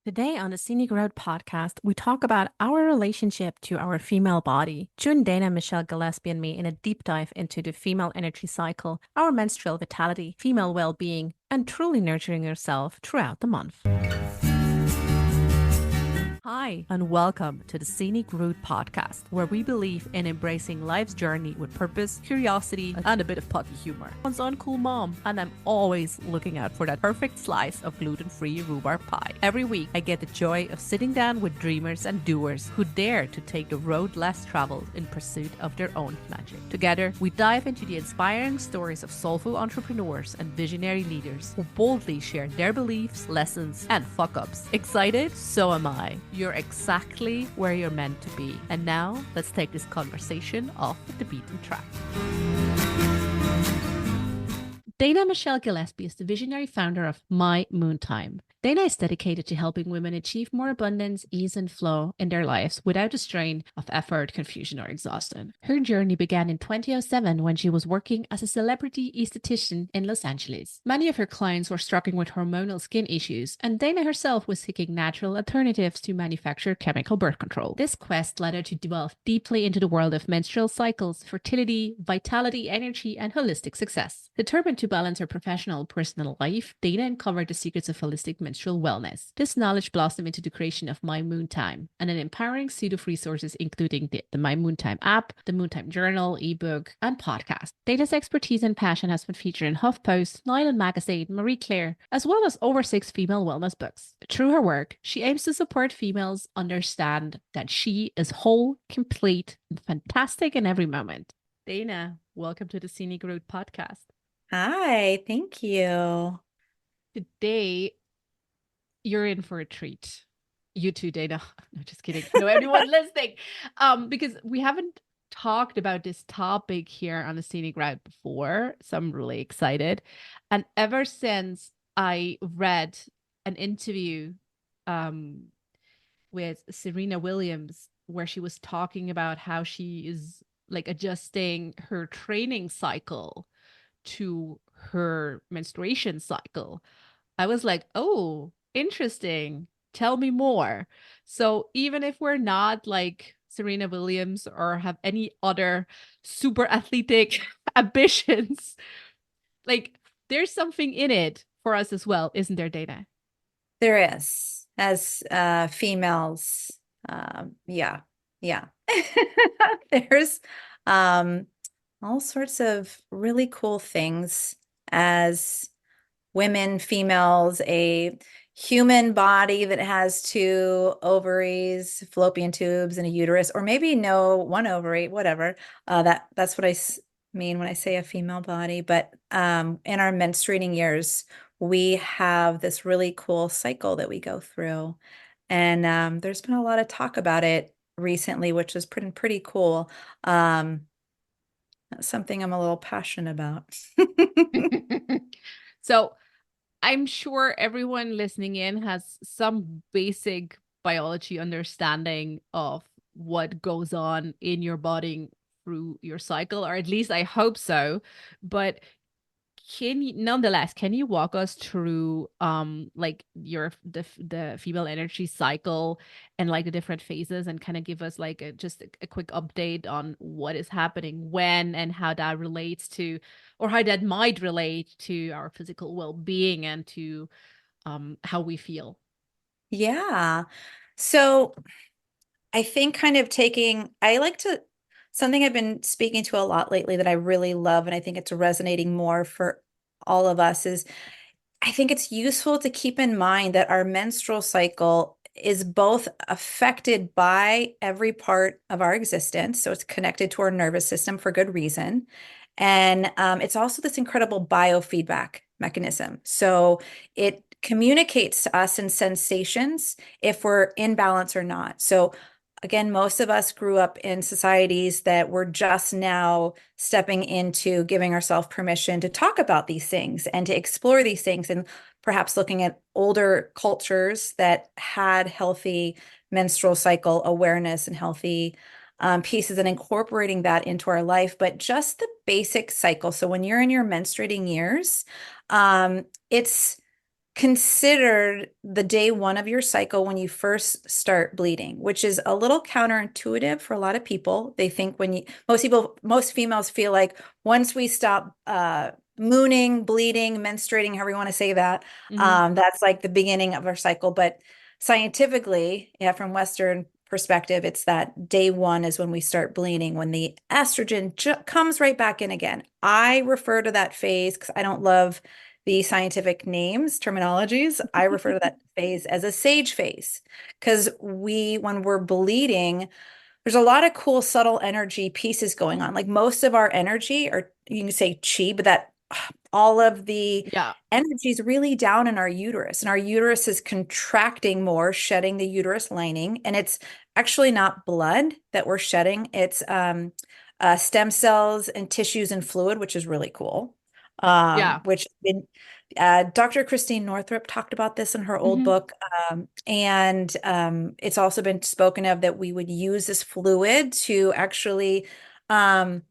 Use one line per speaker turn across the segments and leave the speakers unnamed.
Today on the Scenic Road podcast, we talk about our relationship to our female body. Join Dana Michelle Gillespie and me in a deep dive into the female energy cycle, our menstrual vitality, female well being, and truly nurturing yourself throughout the month. Hi, and welcome to the Scenic Route podcast, where we believe in embracing life's journey with purpose, curiosity, and a bit of potty humor. One's uncool mom, and I'm always looking out for that perfect slice of gluten-free rhubarb pie. Every week, I get the joy of sitting down with dreamers and doers who dare to take the road less traveled in pursuit of their own magic. Together, we dive into the inspiring stories of soulful entrepreneurs and visionary leaders who boldly share their beliefs, lessons, and fuck-ups. Excited? So am I. You're exactly where you're meant to be. And now, let's take this conversation off the beaten track. Dana Michelle Gillespie is the visionary founder of My Moontime. Dana is dedicated to helping women achieve more abundance, ease, and flow in their lives without the strain of effort, confusion, or exhaustion. Her journey began in 2007 when she was working as a celebrity esthetician in Los Angeles. Many of her clients were struggling with hormonal skin issues, and Dana herself was seeking natural alternatives to manufactured chemical birth control. This quest led her to delve deeply into the world of menstrual cycles, fertility, vitality, energy, and holistic success. Determined to balance her professional and personal life, Dana uncovered the secrets of holistic menstrual wellness. This knowledge blossomed into the creation of My Moontime and an empowering suite of resources, including the My Moontime app, the Moontime Journal, ebook, and podcast. Dana's expertise and passion has been featured in HuffPost, Nylon Magazine, Marie Claire, as well as over 6 female wellness books. Through her work, she aims to support females understand that she is whole, complete, and fantastic in every moment. Dana, welcome to the Scenic Route podcast.
Hi, thank you.
Today, you're in for a treat. You too, Dana. No, just kidding. No, everyone listening. Because we haven't talked about this topic here on the Scenic Route before, so I'm really excited. And ever since I read an interview with Serena Williams, where she was talking about how she is like adjusting her training cycle to her menstruation cycle, I was like, oh, interesting. Tell me more. So even if we're not like Serena Williams or have any other super athletic ambitions, like there's something in it for us as well, isn't there, Dana?
There is, as females, yeah, yeah. There's um, all sorts of really cool things as women, females, a human body that has 2 ovaries, fallopian tubes, and a uterus, or maybe no, 1 ovary, whatever. That's what I mean when I say a female body. But in our menstruating years, we have this really cool cycle that we go through. And there's been a lot of talk about it recently, which is pretty cool. That's something I'm a little passionate about.
So I'm sure everyone listening in has some basic biology understanding of what goes on in your body through your cycle, or at least I hope so. But nonetheless, can you walk us through like the female energy cycle and like the different phases, and kind of give us like a quick update on what is happening when, and how that relates to, or how that might relate to our physical well-being and to how we feel.
Yeah. So I think I like to, something I've been speaking to a lot lately that I really love, and I think it's resonating more for all of us is I think it's useful to keep in mind that our menstrual cycle is both affected by every part of our existence. So it's connected to our nervous system for good reason. And it's also this incredible biofeedback mechanism. So it communicates to us in sensations if we're in balance or not. So again, most of us grew up in societies that were just now stepping into giving ourselves permission to talk about these things and to explore these things, and perhaps looking at older cultures that had healthy menstrual cycle awareness and healthy pieces and incorporating that into our life. But just the basic cycle. So when you're in your menstruating years, it's considered the day one of your cycle when you first start bleeding, which is a little counterintuitive for a lot of people. They think most females feel like once we stop mooning, bleeding, menstruating, however you want to say that,
Hmm.
that's like the beginning of our cycle. But scientifically, yeah, from Western perspective, it's that day one is when we start bleeding, when the estrogen comes right back in again. I refer to that phase because I don't love the scientific names, terminologies. I refer to that phase as a sage phase because when we're bleeding, there's a lot of cool, subtle energy pieces going on. Like most of our energy, or you can say chi, but that all of the
Yeah.
energy is really down in our uterus, and our uterus is contracting more, shedding the uterus lining. And it's actually not blood that we're shedding, it's stem cells and tissues and fluid, which is really cool.
Yeah.
Which been, Dr. Christine Northrup talked about this in her old
Hmm.
book. And it's also been spoken of that we would use this fluid to actually um,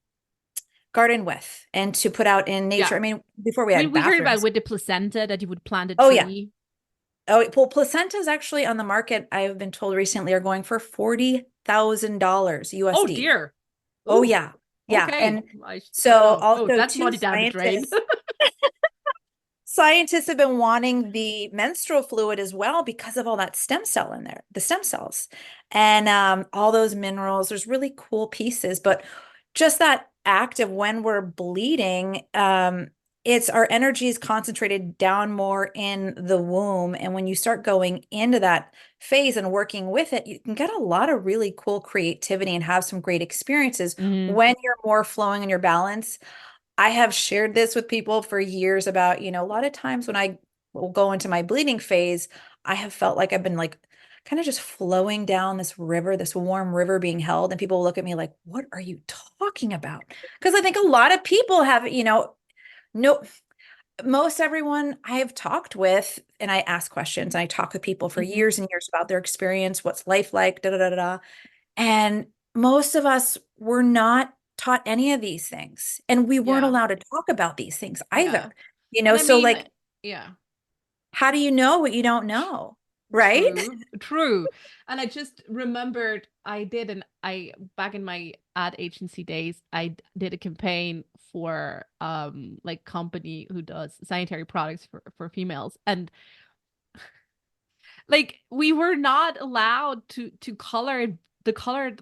garden with and to put out in nature.
Yeah.
I mean, before we
We
had
we heard about
bathrooms.
with the placenta that you would plant a
Oh, yeah.
tree.
Oh, well, placentas actually on the market, I've been told recently, are going for $40,000
Oh
USD.
dear.
Oh,
Ooh.
yeah. Yeah.
Okay.
And
I don't
so
know. Oh,
also
that's
too,
money down the drain.
scientists have been wanting the menstrual fluid as well because of all that stem cell in there, the stem cells, and all those minerals. There's really cool pieces, but just that act of when we're bleeding, it's our energy is concentrated down more in the womb. And when you start going into that phase and working with it, you can get a lot of really cool creativity and have some great experiences
Hmm.
when you're more flowing in your balance. I have shared this with people for years about, a lot of times when I will go into my bleeding phase, I have felt like I've been like kind of just flowing down this river, this warm river being held. And people will look at me like, what are you talking about? Because I think a lot of people have, no, most everyone I have talked with, and I ask questions, and I talk with people for
Hmm.
years and years about their experience, what's life like, da da da da. Da. And most of us were not taught any of these things, and we weren't
Yeah.
allowed to talk about these things
Yeah.
either.
And I
So
mean,
like,
yeah.
how do you know what you don't know? Right?
True, true. And I just remembered I did an I back in my ad agency days, did a campaign for like company who does sanitary products for females. And like we were not allowed to color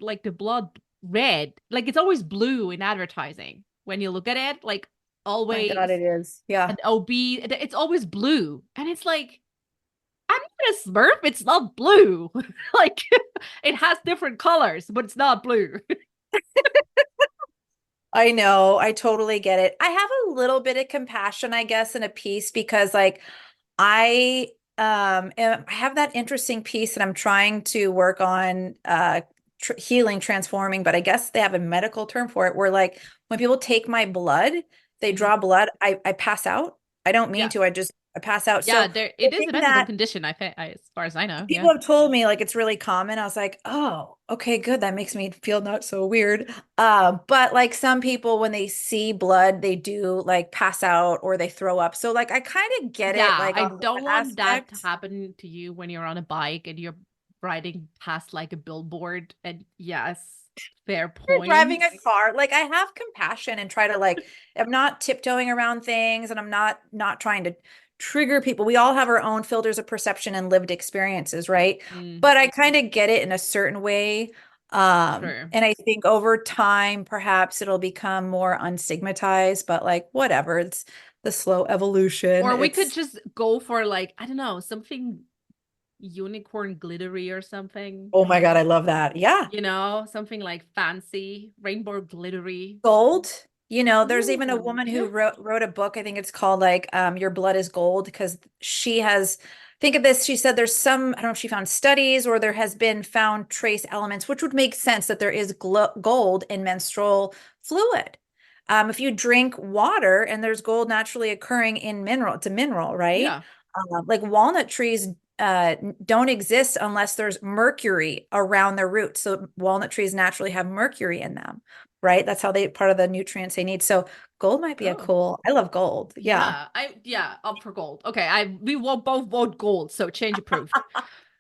like the blood red. Like it's always blue in advertising when you look at it, like
My God,
always
it is. Yeah.
an OB, it's always blue. And it's like I'm not a Smurf. It's not blue. Like it has different colors, but it's not blue.
I know. I totally get it. I have a little bit of compassion, I guess, in a piece because like I I have that interesting piece that I'm trying to work on tr healing, transforming, but I guess they have a medical term for it where like when people take my blood, they
Mhm.
draw blood, I pass out. I don't mean
Yeah.
to, I pass out.
Yeah,
So
there
the
it is a
thing
medical
that
condition, as far as I know. Yeah.
people have told me like it's really common. I was like, oh, okay, good. That makes me feel not so weird. But like some people, when they see blood, they do like pass out or they throw up. So like I kind of get it,
Yeah,
like
I
on
don't
that
want that to
aspect.
happen to you when you're on a bike and you're riding past like a billboard. And yes, fair
You're driving a
points.
car, like I have compassion and try to like, I'm not tiptoeing around things and I'm not trying to trigger people. We all have our own filters of perception and lived experiences, right?
Mm,
But I kind of get it in a certain way.
true.
And I think over time, perhaps it'll become more unstigmatized, but like whatever, it's the slow evolution.
Or we could
It's,
just go for like, I don't know, something unicorn glittery or something.
oh my God, I love that. Yeah.
Something like fancy, rainbow glittery.
Gold. There's even a
Ooh,
woman
yeah.
who wrote a book. I think it's called like Your Blood is Gold because she has think of this. She said there's some, I don't know if she found studies or there has been found trace elements, which would make sense that there is gold in menstrual fluid. If you drink water and there's gold naturally occurring in mineral, it's a mineral, right?
Yeah.
Like walnut trees don't exist unless there's mercury around their roots. So walnut trees naturally have mercury in them, right? That's how they part of the nutrients they need. So gold might be a
Oh.
cool. I love gold. Yeah.
Yeah, up for gold. Okay, we will both vote gold, so change approved.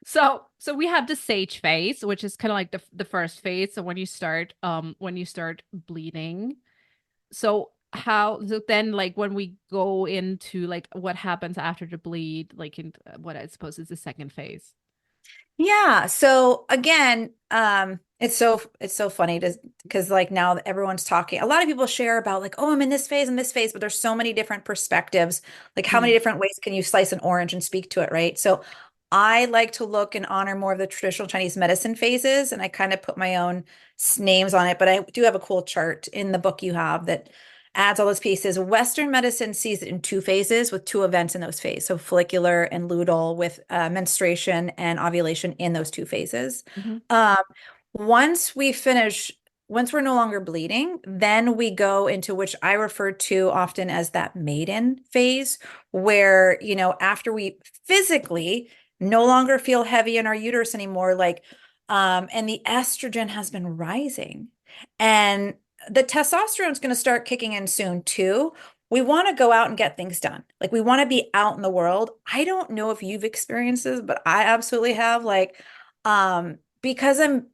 So we have the sage phase, which is kind of like the first phase. So when you start bleeding. So then like when we go into like what happens after the bleed, like in what I suppose is the second phase.
Yeah. So again, it's so funny to because like now that everyone's talking, a lot of people share about like, oh, I'm in this phase, but there's so many different perspectives. Like how many
Mm.
different ways can you slice an orange and speak to it, right? So I like to look and honor more of the traditional Chinese medicine phases, and I kind of put my own names on it, but I do have a cool chart in the book you have that adds all those pieces. Western medicine sees it in two phases with two events in those phases. So follicular and luteal with menstruation and ovulation in those two phases.
Hmm.
Um, once we finish, once we're no longer bleeding, then we go into which I refer to often as that maiden phase, where, after we physically no longer feel heavy in our uterus anymore, like, and the estrogen has been rising. And the testosterone is going to start kicking in soon too. We want to go out and get things done. Like we want to be out in the world. I don't know if you've experienced this, but I absolutely have. Like, because I'm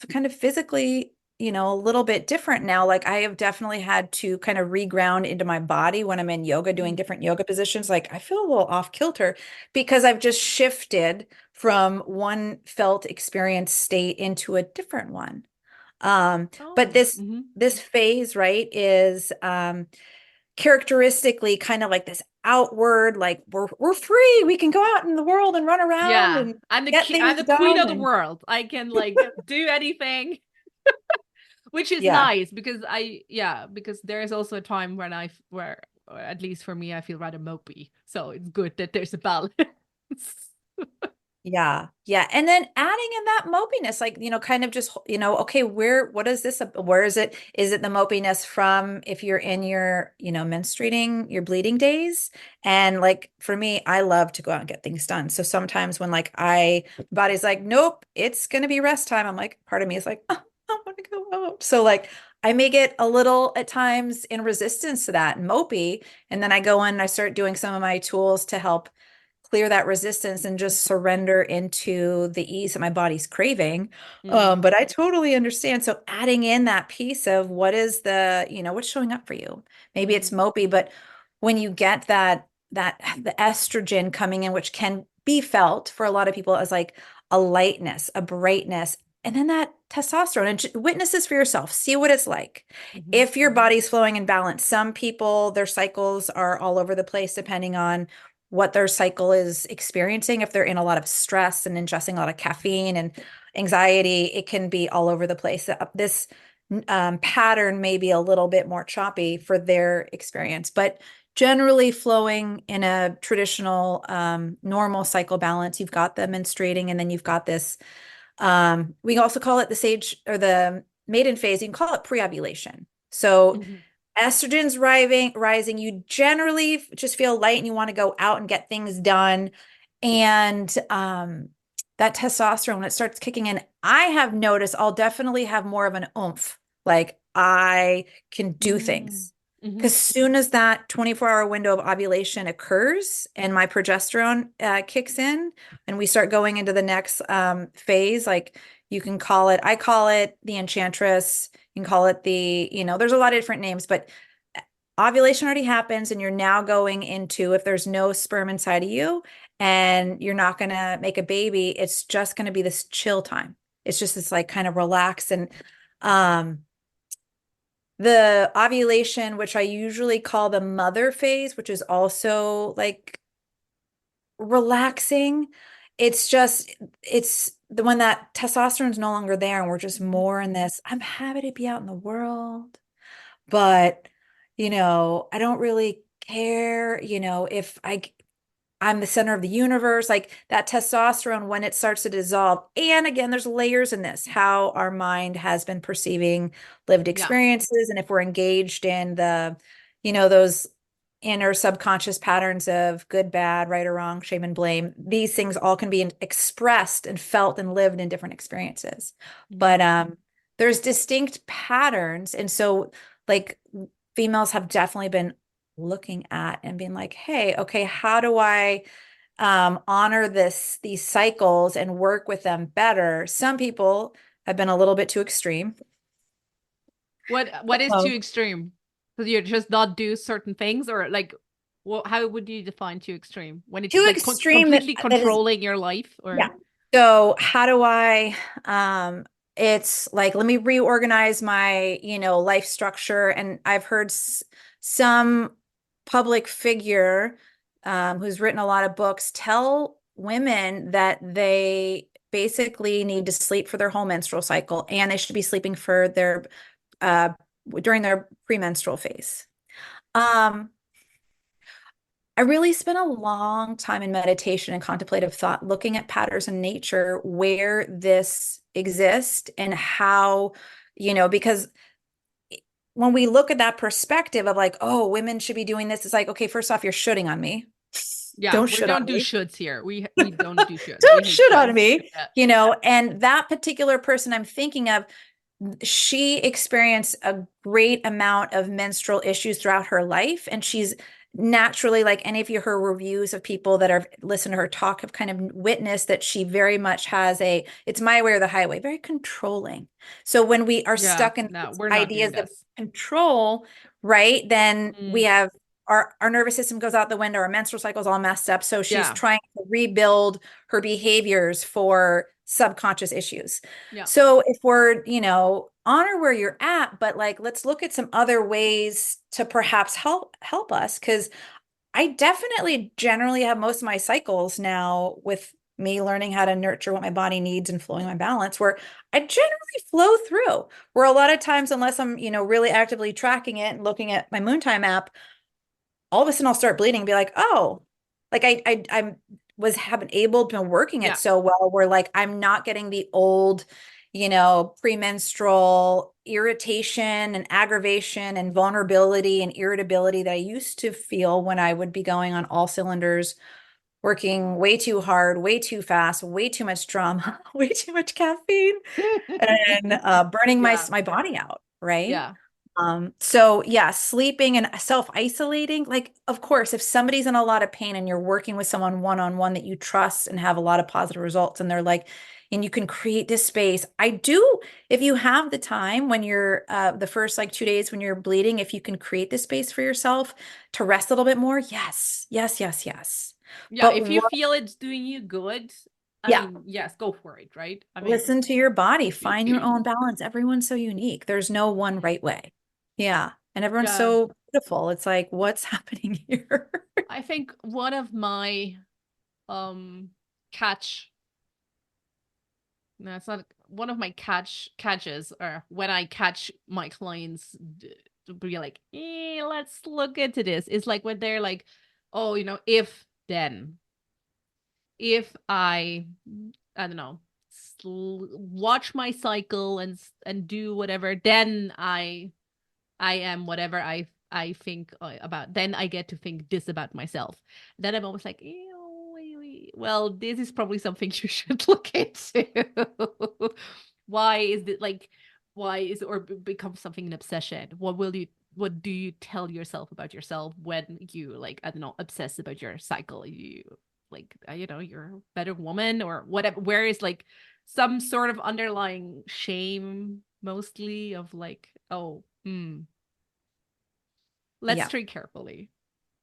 kind of physically, a little bit different now. Like I have definitely had to kind of reground into my body when I'm in yoga, doing
Mm.
different yoga positions. Like I feel a little off kilter because I've just shifted from one felt experience state into a different one. But
Oh.
this phase, right, is characteristically kind of like this outward, like we're free, we can go out in the world and run around
Yeah,
and get
I'm
things
the queen
done.
of the
And
world. I can like do anything, which is
yeah,
nice because because there is also a time when where or at least for me I feel rather mopey. So it's good that there's a balance.
yeah, yeah. And then adding in that mopiness, like, kind of just, okay, what is this? Where is it? Is it the mopiness from if you're in your, menstruating, your bleeding days? And like for me, I love to go out and get things done. So sometimes when like body's like, nope, it's gonna be rest time. I'm like, part of me is like, oh, I want to go out. So like I may get a little at times in resistance to that and mopey. And then I go in and I start doing some of my tools to help clear that resistance and just surrender into the ease that my body's craving.
Mm.
But I totally understand. So adding in that piece of what is what's showing up for you. Maybe it's
Mm.
mopey, but when you get that the estrogen coming in, which can be felt for a lot of people as like a lightness, a brightness, and then that testosterone and witness this for yourself. See what it's like.
Mhm.
If your body's flowing in balance, some people, their cycles are all over the place depending on what their cycle is experiencing. If they're in a lot of stress and ingesting a lot of caffeine and anxiety, it can be all over the place. This pattern may be a little bit more choppy for their experience, but generally flowing in a traditional normal cycle balance. You've got the menstruating, and then you've got this. We also call it the sage or the maiden phase. You can call it pre-ovulation. So
Mhm.
estrogen's rising. You generally just feel light and you want to go out and get things done. And that testosterone, when it starts kicking in, I have noticed I'll definitely have more of an oomph. Like I can do
Mm.
things. Because
Mhm.
soon as that 24-hour window of ovulation occurs and my progesterone kicks in and we start going into the next phase, like you can call it, I call it the enchantress. You can call it there's a lot of different names, but ovulation already happens and you're now going into, if there's no sperm inside of you and you're not going to make a baby, it's just going to be this chill time. It's just this like kind of relax and um the ovulation, which I usually call the mother phase, which is also like relaxing. It's the when that testosterone's no longer there and we're just
Mhm.
more in this. I'm happy to be out in the world, but I don't really care, if I'm the center of the universe, like that testosterone when it starts to dissolve. And again, there's layers in this, how our mind has been perceiving lived
Yeah.
experiences. And if we're engaged in those inner subconscious patterns of good, bad, right or wrong, shame and blame. These things all can be expressed and felt and lived in different experiences. But there's distinct patterns. And so like females have definitely been looking at and being like, hey, okay, how do I honor these cycles and work with them better? Some people have been a little bit too extreme.
What is too
Oh.
extreme? Because you just not do certain things, or like, what? How would you define too extreme? When it's
Too
like
extreme
completely
that is,
controlling your life,
yeah.
or
So how do I, it's like, let me reorganize my, life structure. And I've heard some public figure, who's written a lot of books tell women that they basically need to sleep for their whole menstrual cycle and they should be sleeping for their, uh, during their premenstrual phase. Um, I really spent a long time in meditation and contemplative thought, looking at patterns in nature where this exists and how, because when we look at that perspective of like, oh, women should be doing this, it's like, okay, first off, you're shooting on me.
yeah,
Don't
we
shoot on
don't do
me.
shoulds here. We don't do shoulds. We
Don't
hate
shoot on
shoulds.
me.
Yeah,
And that particular person I'm thinking of, she experienced a great amount of menstrual issues throughout her life. And she's naturally, like any of her reviews of people that have listened to her talk have kind of witnessed that she very much has it's my way or the highway, very controlling. So when we are
yeah.
stuck in
No,
these
we're not doing
ideas of
this.
control, right, then we
Mm,
have our nervous system goes out the window, our menstrual cycle is all messed up. So she's
yeah,
trying to rebuild her behaviors for subconscious issues.
yeah,
So if we're, honor where you're at, but like let's look at some other ways to perhaps help us, because I definitely generally have most of my cycles now with me learning how to nurture what my body needs and flowing my balance, where I generally flow through. Where a lot of times, unless I'm, really actively tracking it and looking at my Moontime app, all of a sudden I'll start bleeding and be like, oh, like I haven't able to been working it
yeah,
so well where like I'm not getting the old, premenstrual irritation and aggravation and vulnerability and irritability that I used to feel when I would be going on all cylinders, working way too hard, way too fast, way too much drama, way too much caffeine, and burning my
yeah,
my body out, right?
yeah,
So yeah, sleeping and self-isolating, like of course, if somebody's in a lot of pain and you're working with someone one-on-one that you trust and have a lot of positive results, and they're like, and you can create this space. I do, if you have the time when you're the first like 2 days when you're bleeding, if you can create this space for yourself to rest a little bit more, yes, yes, yes, yes.
yeah.
But
If you
what,
feel it's doing you good, I
yeah,
mean, yes, go for it, right? I mean,
listen to your body, find your own balance. Everyone's so unique. There's no one right way. Yeah. And everyone's
yeah.
so beautiful. It's like, what's happening here?
I think one of my um catch no, it's not one of my catches, or when I catch my clients to be like, let's look into this. It's like when they're like, oh, if then, if I don't know, watch my cycle and do whatever, then I am whatever I think about. Then I get to think this about myself. Then I'm always like, ew, well, this is probably something you should look into. Why is it like? Why is or become something an obsession? What do you tell yourself about yourself when you like I don't know obsess about your cycle? You like you're a better woman or whatever. Where is like some sort of underlying shame, mostly of like, oh, let's
Yeah.
treat carefully.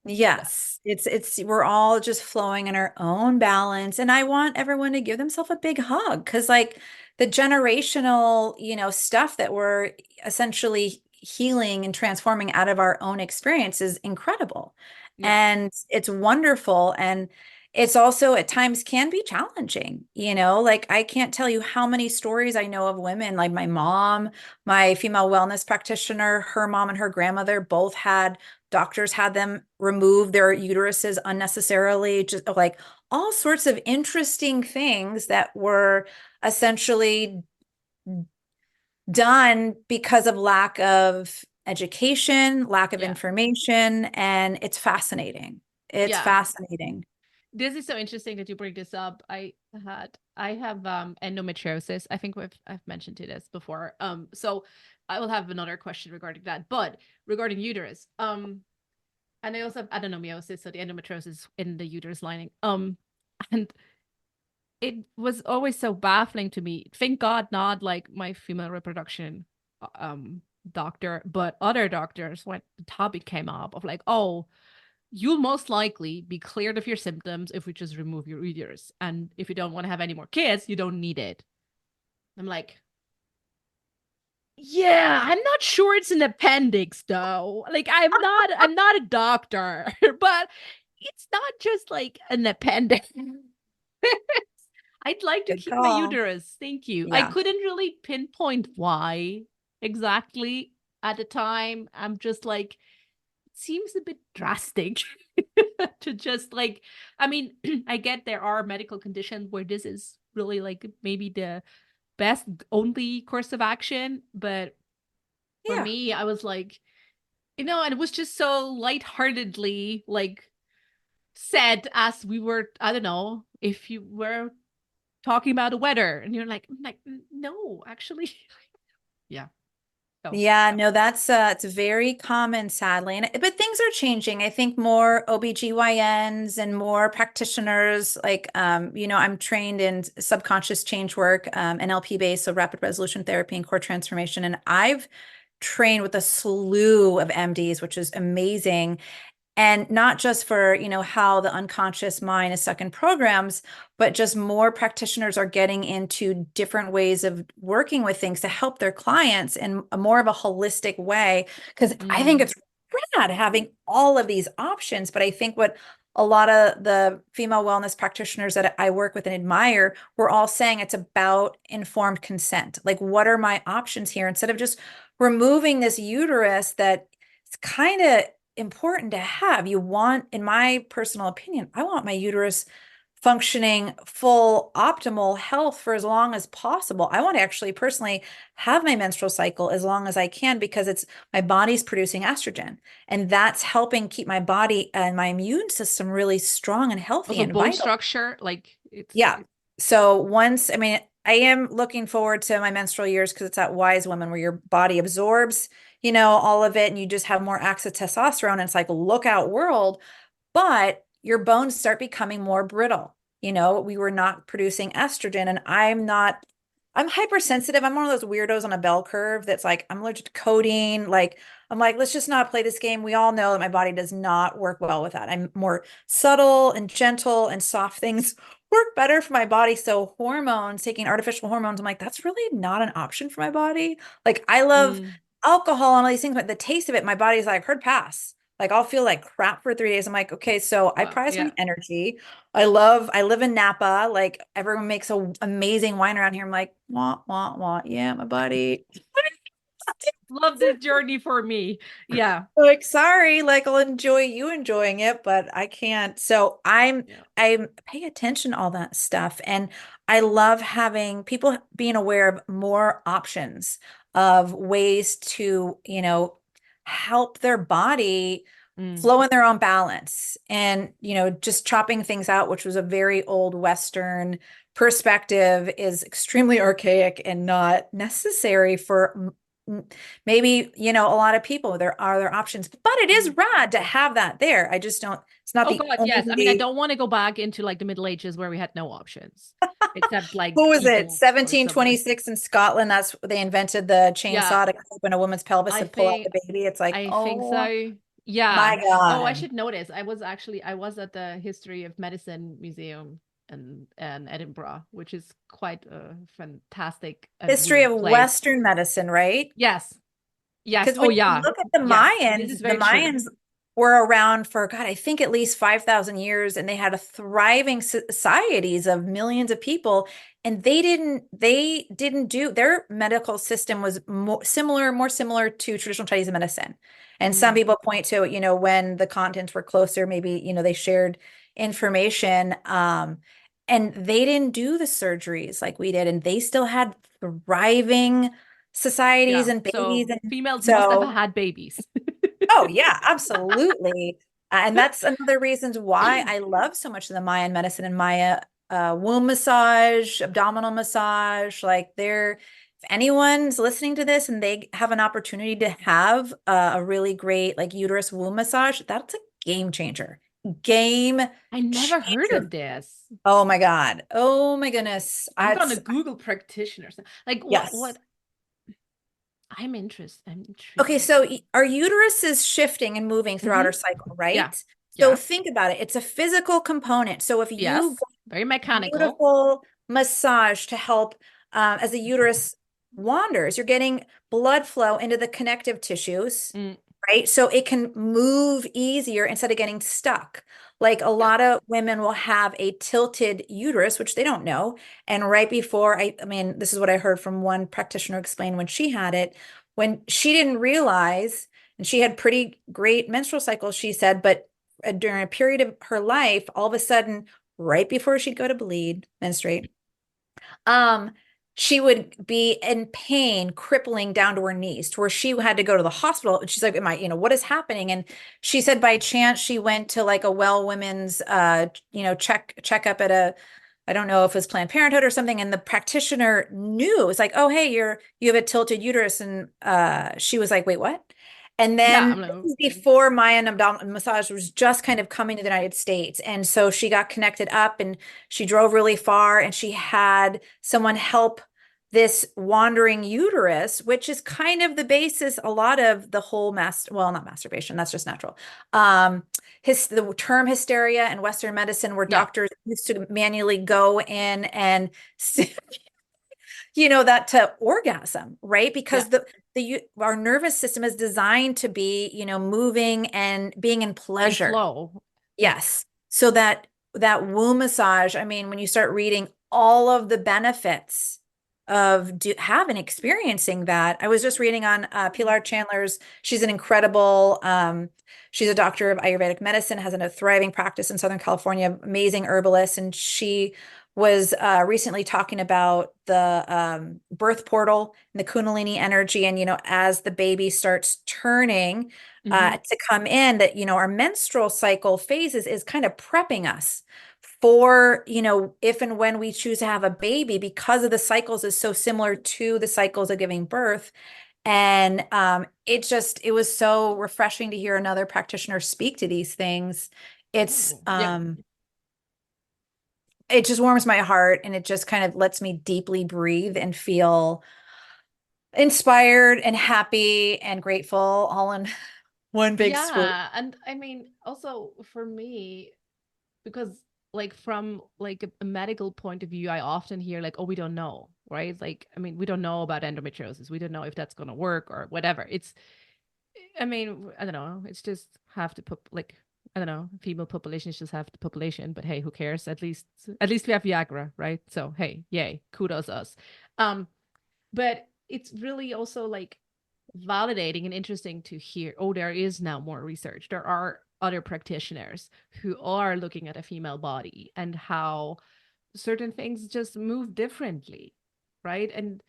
Yeah.
Yes. We're all just flowing in our own balance. And I want everyone to give themselves a big hug because like the generational, stuff that we're essentially healing and transforming out of our own experience is incredible.
Yeah.
And it's wonderful. And it's also at times can be challenging, like I can't tell you how many stories I know of women, like my mom, my female wellness practitioner, her mom and her grandmother both had doctors had them remove their uteruses unnecessarily, just like all sorts of interesting things that were essentially done because of lack of education, lack of
Yeah.
information, and it's fascinating. It's
Yeah.
fascinating.
This is so interesting that you bring this up. I have endometriosis. I think I've mentioned to this before. So I will have another question regarding that. But regarding uterus, and I also have adenomyosis, so the endometriosis in the uterus lining. And it was always so baffling to me. Thank God not like my female reproduction doctor, but other doctors when the topic came up of like, oh, you'll most likely be cleared of your symptoms if we just remove your uterus. And if you don't want to have any more kids, you don't need it. I'm like, yeah, I'm not sure it's an appendix though. Like I'm not a doctor, but it's not just like an appendix. I'd like to
Good
keep my
call.
uterus. Thank you. I
Yeah.
couldn't really pinpoint why exactly at the time. I'm just like, it seems a bit drastic to just like, I mean, I get there are medical conditions where this is really like maybe the best, only course of action. But for
Yeah.
me, I was like, and it was just so lightheartedly like said as we were, I don't know, if you were talking about the weather and you're like, no, actually. Yeah. So
Yeah,
yeah.
no, that's it's very common, sadly. And but things are changing. I think more OBGYNs and more practitioners, like I'm trained in subconscious change work, NLP based, so rapid resolution therapy and core transformation. And I've trained with a slew of MDs, which is amazing. And not just for, how the unconscious mind is stuck in programs, but just more practitioners are getting into different ways of working with things to help their clients in a more of a holistic way. Because I think
Mm,
it's rad having all of these options. But I think what a lot of the female wellness practitioners that I work with and admire, we're all saying it's about informed consent. Like, what are my options here? Instead of just removing this uterus that it's kind of important to have. You want, in my personal opinion, I want my uterus functioning full optimal health for as long as possible. I want to actually personally have my menstrual cycle as long as I can because it's my body's producing estrogen and that's helping keep my body and my immune system really strong and healthy
also
and
bone
vital.
structure, like
Yeah. So I mean, I am looking forward to my menstrual years because it's that wise woman where your body absorbs, all of it and you just have more access to testosterone. And it's like, look out world, but your bones start becoming more brittle. We were not producing estrogen and I'm hypersensitive. I'm one of those weirdos on a bell curve that's like, I'm allergic to codeine. Like, I'm like, let's just not play this game. We all know that my body does not work well with that. I'm more subtle and gentle and soft things work better for my body. So hormones, taking artificial hormones, I'm like, that's really not an option for my body. Like I love
mm,
alcohol and all these things, but the taste of it, my body's like, hard pass. Like I'll feel like crap for 3 days. I'm like, okay, so I
wow,
prize my
yeah.
energy. I live in Napa. Like everyone makes a amazing wine around here. I'm like, wah, wah, wah. Yeah, my body.
Love this journey for me. Yeah.
Like, sorry, like I'll enjoy you enjoying it, but I can't. So
Yeah.
I pay attention to all that stuff. And I love having people being aware of more options of ways to, help their body
Mm.
flow in their own balance. And, just chopping things out, which was a very old Western perspective, is extremely archaic and not necessary for maybe, a lot of people. There are other options, but it is
Mm.
rad to have that there. I just don't, it's not
Oh
the
God, yes. I mean, I
only,
don't want to go back into like the Middle Ages where we had no options except
what
like
was it?
evil or someone.
1726 in Scotland. That's they invented the
Yeah,
chainsaw to open a woman's pelvis
I
to pull out
think
the baby. It's like,
I think
oh
so. Yeah.
my
Oh, I
God.
should notice. I was at the History of Medicine Museum in Edinburgh, which is quite a fantastic and
History
weird
of
place.
Western medicine, right?
Yes. Yes.
Because
Oh
when you
yeah.
look at the
Yes. This
Mayans,
is
the
very true.
Mayans were around for, God, I think at least 5,000 years, and they had a thriving societies of millions of people. And they didn't do their medical system was more similar to traditional Chinese medicine. And some
Mm.
people point to, when the continents were closer, maybe, they shared information. And they didn't do the surgeries like we did, and they still had thriving societies
Yeah.
and babies.
So
And
females must have
so,
had babies.
oh yeah, absolutely. And that's another reasons why I love so much of the Mayan medicine and Maya womb massage, abdominal massage. Like they're, if anyone's listening to this and they have an opportunity to have a really great like uterus womb massage, that's a game changer. Game
I never heard of
changer.
this.
Oh my God. Oh my goodness.
I'm gonna
It's
Google practitioners. Like
yes.
what I'm interested. I'm
Okay,
intrigued.
so our uterus is shifting and moving throughout
Hmm.
our cycle,
Yeah.
right? So
Yeah.
think about it. It's a physical component. So if you
Yes. Very mechanical.
beautiful massage to help as the uterus wanders. You're getting blood flow into the connective tissues,
Mm,
right? So it can move easier instead of getting stuck. Like a
yeah.
lot of women will have a tilted uterus, which they don't know. And right before, I mean, this is what I heard from one practitioner explain when she had it, when she didn't realize, and she had pretty great menstrual cycles, she said, but during a period of her life, all of a sudden, right before she'd go to bleed, menstruate, um, she would be in pain, crippling down to her knees, to where she had to go to the hospital. And she's like, "Am I, what is happening?" And she said, by chance, she went to like a well women's, checkup at a, I don't know if it was Planned Parenthood or something, and the practitioner knew. It's like, "Oh, hey, you have a tilted uterus," and she was like, "Wait, what?" And
Yeah.
then
I'm
this
like,
is before Mayan abdominal massage was just kind of coming to the United States, and so she got connected up, and she drove really far, and she had someone help this wandering uterus, which is kind of the basis a lot of the whole well, not masturbation, that's just natural. The term hysteria in Western medicine, where
yeah.
doctors used to manually go in and that to orgasm, right?
Yeah.
Because our nervous system is designed to be, moving and being in
In
pleasure.
flow. Yeah.
Yes. So that womb massage, I mean, when you start reading all of the benefits of having experiencing that, I was just reading on Pilar Chandler's. She's an incredible. She's a doctor of Ayurvedic medicine, has a thriving practice in Southern California, amazing herbalist, and she was recently talking about the birth portal and the Kundalini energy, and as the baby starts turning
Hmm.
to come in, that our menstrual cycle phases is kind of prepping us for if and when we choose to have a baby, because of the cycles is so similar to the cycles of giving birth. And it was so refreshing to hear another practitioner speak to these things. It's
Ooh, yeah.
it just warms my heart, and it just kind of lets me deeply breathe and feel inspired and happy and grateful all in one big swoop.
Yeah. And I mean, also for me, because like from like a medical point of view, I often hear like, oh, we don't know, right? Like, I mean, we don't know about endometriosis. We don't know if that's gonna work or whatever. I mean, I don't know. It's just have to put like, I don't know, female population is just half the population, but hey, who cares? At least we have Viagra, right? So hey, yay, kudos us. Um, but it's really also like validating and interesting to hear, oh, there is now more research. There are other practitioners who are looking at a female body and how certain things just move differently, right? And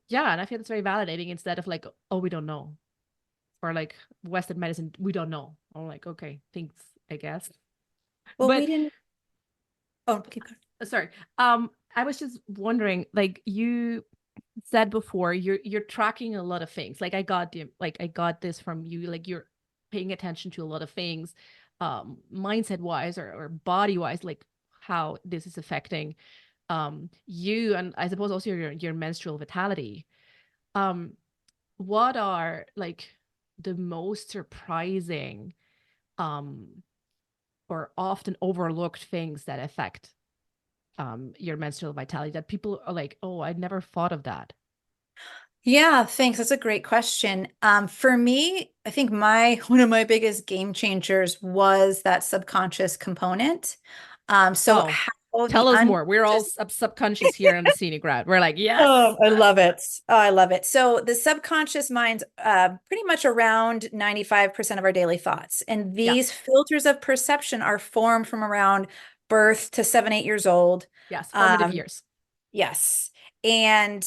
yeah, and I feel it's very validating instead of like, oh, we don't know. Or like Western medicine, we don't know. I'm like, okay, thanks, I guess.
Well, we
But
didn't. Oh, keep going.
sorry. I was just wondering, like you said before, you're tracking a lot of things. I got this from you, like you're paying attention to a lot of things, mindset wise or body wise, like how this is affecting you and I suppose also your menstrual vitality. Um, what are like the most surprising um or often overlooked things that affect your menstrual vitality that people are like, oh, I'd never thought of that?
Yeah, thanks. That's a great question. For me, I think my one of my biggest game changers was that subconscious component. So
Oh,
how
tell
the
us more. We're all
unconscious.
subconscious here on the scenic route. We're like,
Oh,
yes.
I love it. Oh, I love it. So the subconscious mind's pretty much around 95% of our daily thoughts. And
Yeah.
these filters of perception are formed from around birth to 7, 8 years old.
Yes. Formative
Um,
years.
Yes. And,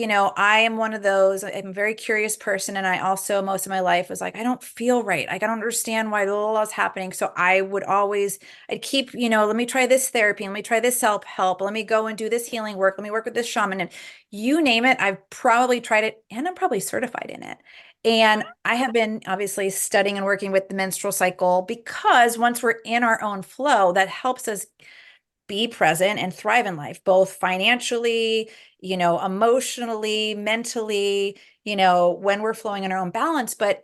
I am one of those, I'm a very curious person. And I also, most of my life was like, I don't feel right. Like, I don't understand why blah is happening. So I'd keep, let me try this therapy. Let me try this self-help. Let me go and do this healing work. Let me work with this shaman. And you name it, I've probably tried it and I'm probably certified in it. And I have been obviously studying and working with the menstrual cycle because once we're in our own flow, that helps us be present and thrive in life, both financially, emotionally, mentally, when we're flowing in our own balance. But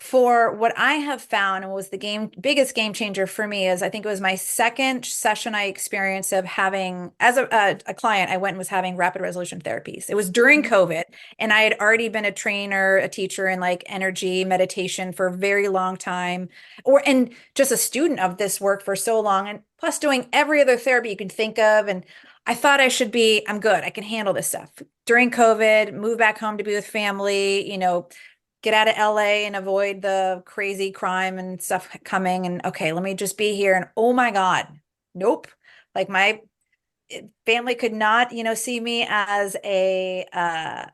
for what I have found and was the biggest game changer for me is I think it was my second session I experienced of having as a client, I went and was having rapid resolution therapies. It was during
Mhm.
COVID and I had already been a trainer, a teacher in like energy meditation for a very long time and just a student of this work for so long and plus doing every other therapy you can think of. And I thought I'm good. I can handle this stuff. During COVID, move back home to be with family, get out of LA and avoid the crazy crime and stuff coming. And okay, let me just be here. And oh my God, nope. Like my family could not, see me as a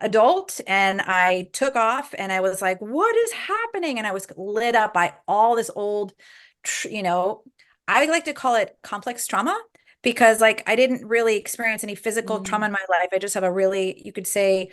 adult. And I took off and I was like, what is happening? And I was lit up by all this old, you know, I like to call it complex trauma because like I didn't really experience any physical trauma
Mm.
in my life. I just have a really, you could say,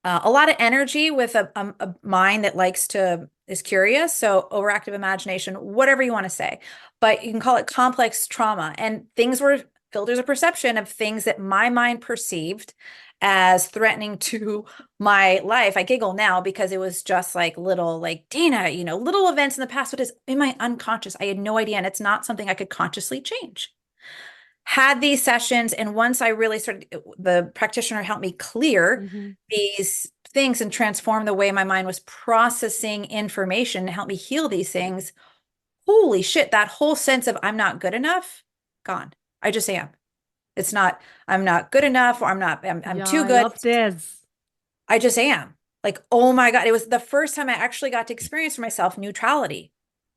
a lot of energy with a mind that is curious. So overactive imagination, whatever you want to say, but you can call it complex trauma. And things were filters of perception of things that my mind perceived as threatening to my life. I giggle now because it was just like little, like Dana, little events in the past, but it's in my unconscious. I had no idea. And it's not something I could consciously change. Had these sessions, and once I really started, the practitioner helped me clear
Mhm.
these things and transform the way my mind was processing information to help me heal these things. Holy shit, that whole sense of I'm not good enough, gone. I just am. It's not, I'm not good enough, or I'm
Yeah,
too
I
good.
love this.
I just am. Like, oh my God. It was the first time I actually got to experience for myself neutrality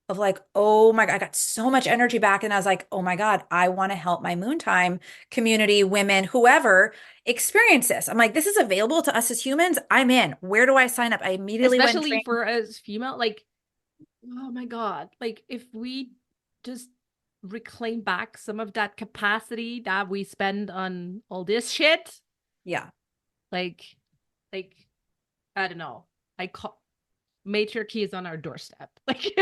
of like, oh my God, I got so much energy back. And I was like, oh my God, I want to help my Moontime community, women, whoever experience this. I'm like, this is available to us as humans. I'm in. Where do I sign up? I immediately went and
Especially
trained.
for us female, like, oh my God. Like if we just reclaim back some of that capacity that we spend on all this shit,
Yeah.
like like I don't know. I call matriarchy is on our doorstep. Like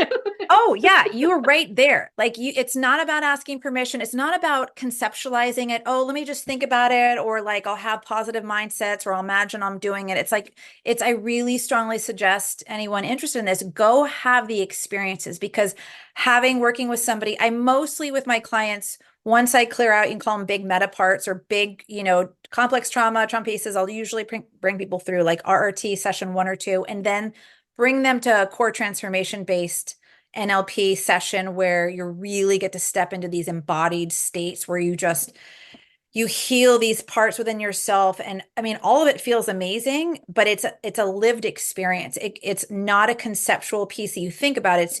Oh yeah, you were right there. Like it's not about asking permission. It's not about conceptualizing it. Oh, let me just think about it, or like I'll have positive mindsets, or I'll imagine I'm doing it. I really strongly suggest anyone interested in this, go have the experiences because working with somebody, I mostly with my clients, once I clear out, you can call them big meta parts or big, complex trauma pieces, I'll usually bring people through like RRT session 1 or 2, and then bring them to a core transformation based NLP session where you really get to step into these embodied states where you heal these parts within yourself. And I mean, all of it feels amazing, but it's a lived experience. It's not a conceptual piece that you think about.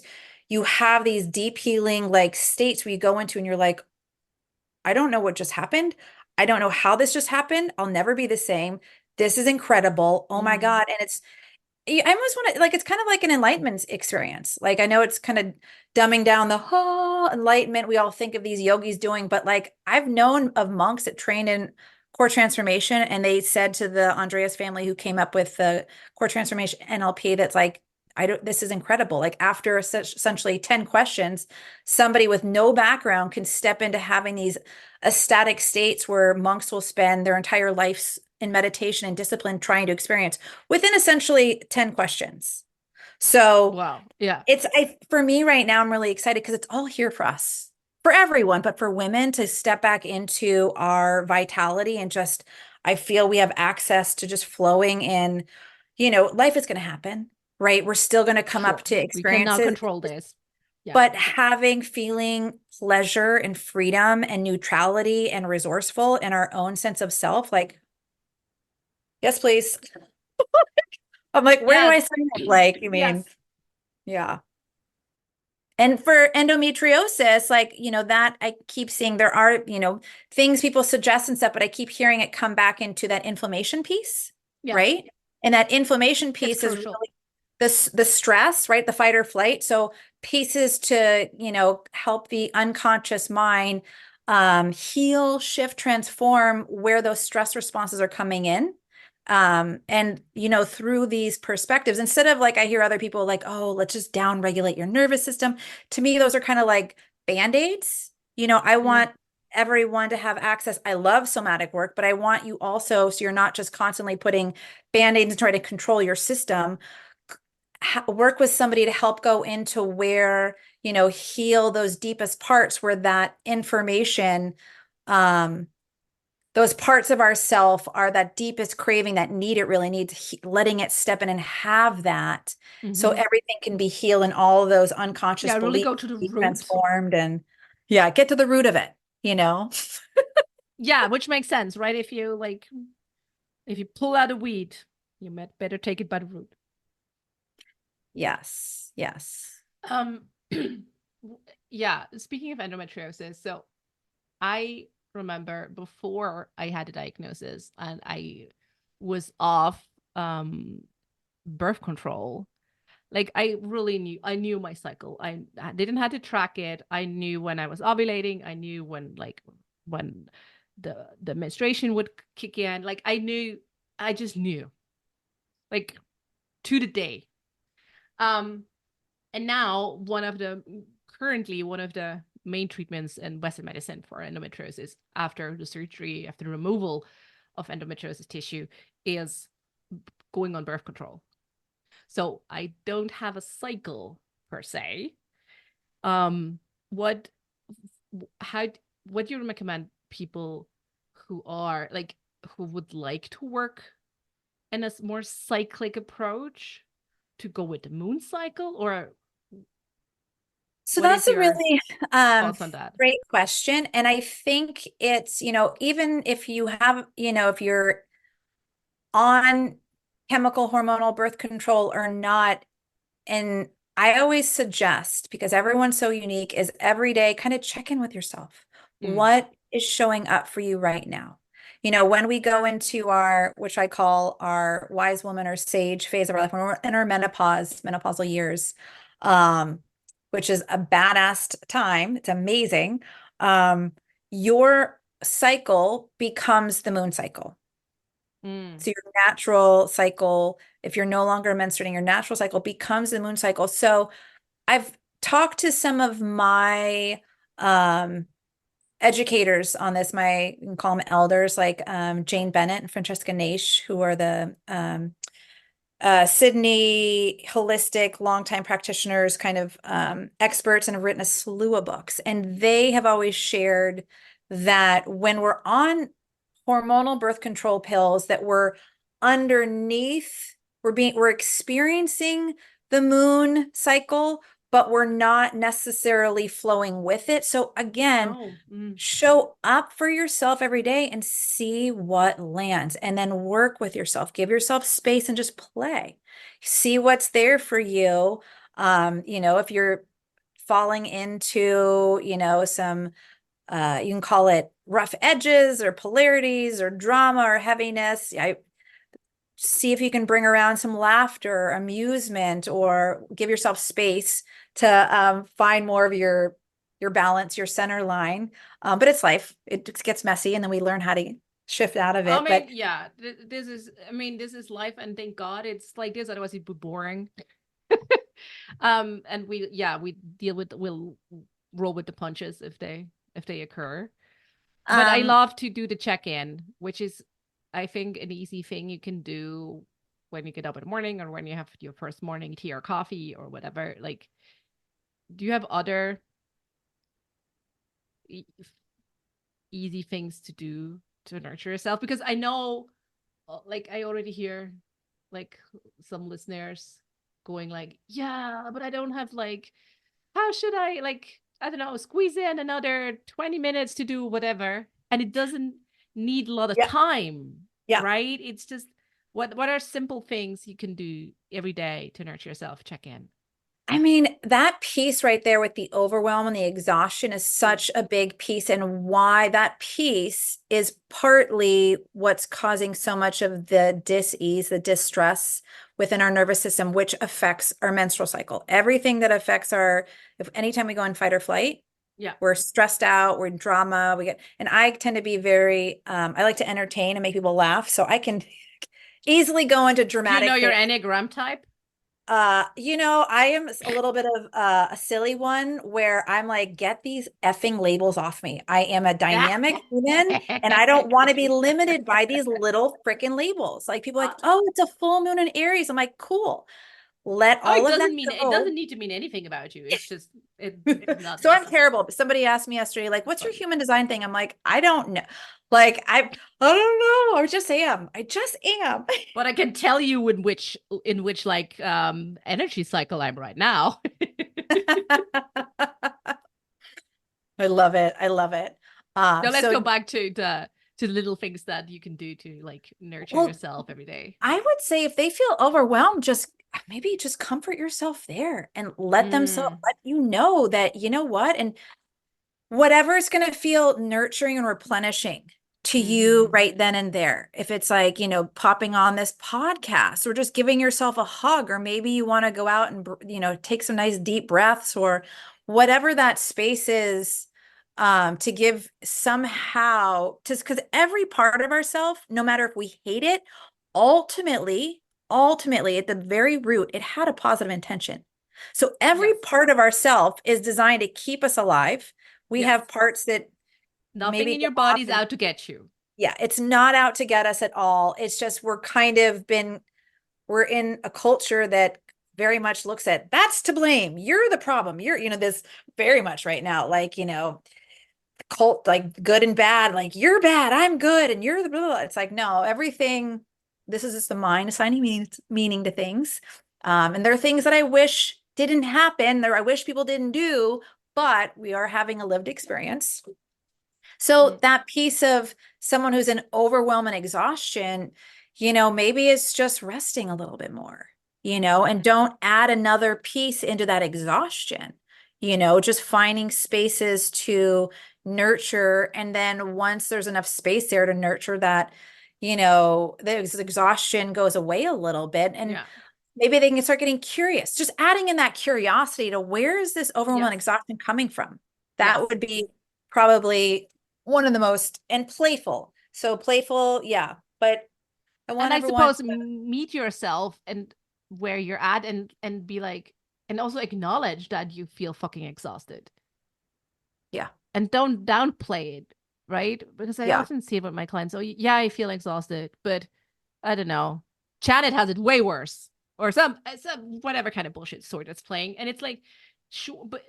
You have these deep healing like states where you go into and you're like, I don't know what just happened. I don't know how this just happened. I'll never be the same. This is incredible. Oh my
mm,
God. And I almost want to like it's kind of like an enlightenment experience. Like I know it's kind of dumbing down the whole enlightenment we all think of these yogis doing, but like I've known of monks that trained in core transformation, and they said to the Andreas family who came up with the core transformation NLP that's like, I don't, this is incredible. Like after essentially 10 questions, somebody with no background can step into having these ecstatic states where monks will spend their entire lives in meditation and discipline trying to experience within essentially 10 questions. So
wow. Yeah.
for me right now, I'm really excited because it's all here for us, for everyone, but for women to step back into our vitality and just, I feel we have access to just flowing in, life is going to happen, right? We're still going to come up
Sure.
to
We cannot
experiences,
control this. Yeah.
but feeling pleasure and freedom and neutrality and resourceful in our own sense of self, like, yes, please. I'm like, where do I
Yes.
sign up? Like, you mean,
Yes.
yeah. And for endometriosis, like, that I keep seeing there are, things people suggest and stuff, but I keep hearing it come back into that inflammation piece,
Yeah,
right? And that inflammation
it's
piece is
crucial.
really the stress, right? The fight or flight. So pieces to, help the unconscious mind heal, shift, transform where those stress responses are coming in. And through these perspectives, instead of like I hear other people like, oh, let's just down regulate your nervous system. To me, those are kind of like band-aids. I
Mm.
want everyone to have access. I love somatic work, but I want you also, so you're not just constantly putting band-aids and trying to control your system. Work with somebody to help go into where, heal those deepest parts where that information, um, those parts of ourself are that deepest craving, that need it really needs, letting it step in and have that so
Hmm.
everything can be healed and all of those unconscious
Yeah, really
beliefs
go to the
be
root.
transformed and yeah, get to the root of it, you know?
Yeah, which makes sense, right? If you like, if you pull out a weed, you might better take it by the root.
Yes, yes.
Um, yeah, speaking of endometriosis, so I remember before I had a diagnosis and I was off birth control. Like I knew my cycle. I didn't have to track it. I knew when I was ovulating. I knew when the menstruation would kick in. Like I just knew, like, to the day. Um, and now currently one of the main treatments in Western medicine for endometriosis after the surgery, after the removal of endometriosis tissue, is going on birth control. So I don't have a cycle per se. Um, what, how, what do you recommend people who are like, who would like to work in a more cyclic approach to go with the moon cycle? Or
So
what
that's
is
a
your
really
thoughts on that?
great question. And I think it's, even if you have, if you're on chemical hormonal birth control or not, and I always suggest, because everyone's so unique, is every day kind of check in with yourself.
Mm,
What is showing up for you right now? When we go into our, which I call our wise woman or sage phase of our life, when we're in our menopausal years, um, which is a badass time. It's amazing. Your cycle becomes the moon cycle.
mm,
So your natural cycle, if you're no longer menstruating, your natural cycle becomes the moon cycle. So I've talked to some of my um, educators on this, you can call them elders, like Jane Bennett and Francesca Naish, who are the Sydney holistic longtime practitioners, kind of experts, and have written a slew of books. And they have always shared that when we're on hormonal birth control pills, that we're underneath, we're experiencing the moon cycle, but we're not necessarily flowing with it. So again,
oh, mm.
show up for yourself every day and see what lands, and then work with yourself. Give yourself space and just play. See what's there for you. If you're falling into, some you can call it rough edges or polarities or drama or heaviness. I see if you can bring around some laughter, amusement, or give yourself space to find more of your balance, your center line. But it's life. It just gets messy, and then we learn how to shift out of
I
it.
mean,
But
yeah, this is life, and thank God it's like this. Otherwise, it'd be boring. And we we'll roll with the punches if they occur. But I
um,
love to do the check-in, which is, I think, an easy thing you can do when you get up in the morning or when you have your first morning tea or coffee or whatever. Like, do you have other e- easy things to do to nurture yourself? Because I know, like, I already hear like some listeners going like, yeah, but I don't have like, how should I, like, I don't know, squeeze in another 20 minutes to do whatever. And it doesn't need a lot of
yeah,
time,
yeah.
right? It's just what are simple things you can do every day to nurture yourself? Check in.
I mean, that piece right there with the overwhelm and the exhaustion is such a big piece, and why that piece is partly what's causing so much of the dis-ease, the distress within our nervous system, which affects our menstrual cycle. Everything that affects if anytime we go in fight or flight,
Yeah.
we're stressed out, we're in drama, and I tend to be I like to entertain and make people laugh. So I can easily go into
Do you know
dramatic
your
things.
Enneagram type?
I am a little bit of a silly one where I'm like, get these effing labels off me. I am a dynamic human and I don't want to be limited by these little freaking labels. Like people are like, oh, it's a full moon in Aries. I'm like, cool. Let
Oh,
all of that
it
go.
doesn't need to mean anything about you. It's just it's not
So I'm
necessary.
terrible. Somebody asked me yesterday, like,
It's
what's your
fine.
human design thing? I'm like, I don't know. Like, I don't know. I just am. I just am.
But I can tell you in which like energy cycle I'm right now.
I love it. I love it.
Now let's
So
go back to the little things that you can do to like nurture
well,
yourself every day.
I would say if they feel overwhelmed, just maybe just comfort yourself there and
Mm,
let you know that you know what, and whatever is going to feel nurturing and replenishing to you
mm-hmm.
right then and there. If it's like, popping on this podcast or just giving yourself a hug, or maybe you want to go out and, take some nice deep breaths or whatever that space is, to give somehow, just because every part of ourselves, no matter if we hate it, ultimately at the very root, it had a positive intention. So every
Yes.
part of ourself is designed to keep us alive. We
Yes.
have parts that
Nothing
maybe
in
go
your
off
body's
and
out to get you.
yeah, it's not out to get us at all. It's just we're in a culture that very much looks at that's to blame. You're the problem. This very much right now, like, cult, like good and bad, like you're bad, I'm good, and you're the blah, blah, blah. It's like, no, everything, this is just the mind assigning meaning to things. And there are things that I wish didn't happen, there I wish people didn't do, but we are having a lived experience. So
Mm,
that piece of someone who's in overwhelm and exhaustion, maybe it's just resting a little bit more, and don't add another piece into that exhaustion, just finding spaces to nurture. And then once there's enough space there to nurture that, the exhaustion goes away a little bit. And
yeah.
maybe they can start getting curious, just adding in that curiosity to where is this overwhelm and
Yes.
exhaustion coming from? That
Yes.
would be probably one of the most, and playful. So playful, yeah. But I
And
want
I
everyone
suppose meet yourself and where you're at and be like and also acknowledge that you feel fucking exhausted.
yeah,
And don't downplay it, right? Because I
yeah,
often see it with my clients. Oh, yeah, I feel exhausted, but I don't know. Janet has it way worse, or some whatever kind of bullshit sort that's playing, and it's like, sure, but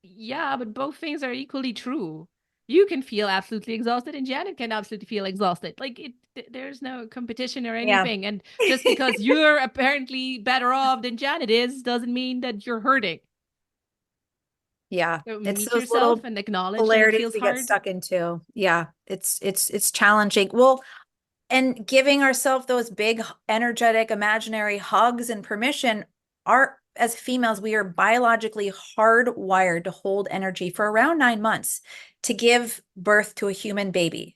yeah, but both things are equally true. You can feel absolutely exhausted, and Janet can absolutely feel exhausted. Like there's no competition or
yeah,
anything. And just because you're apparently better off than Janet is, doesn't mean that you're hurting.
yeah.
So
It's
meet
those
yourself
little
and acknowledge that it
polarities
feels
we get
hard.
stuck into. Yeah, it's challenging. Well, and giving ourselves those big, energetic, imaginary hugs and permission are, as females, we are biologically hardwired to hold energy for around 9 months to give birth to a human baby.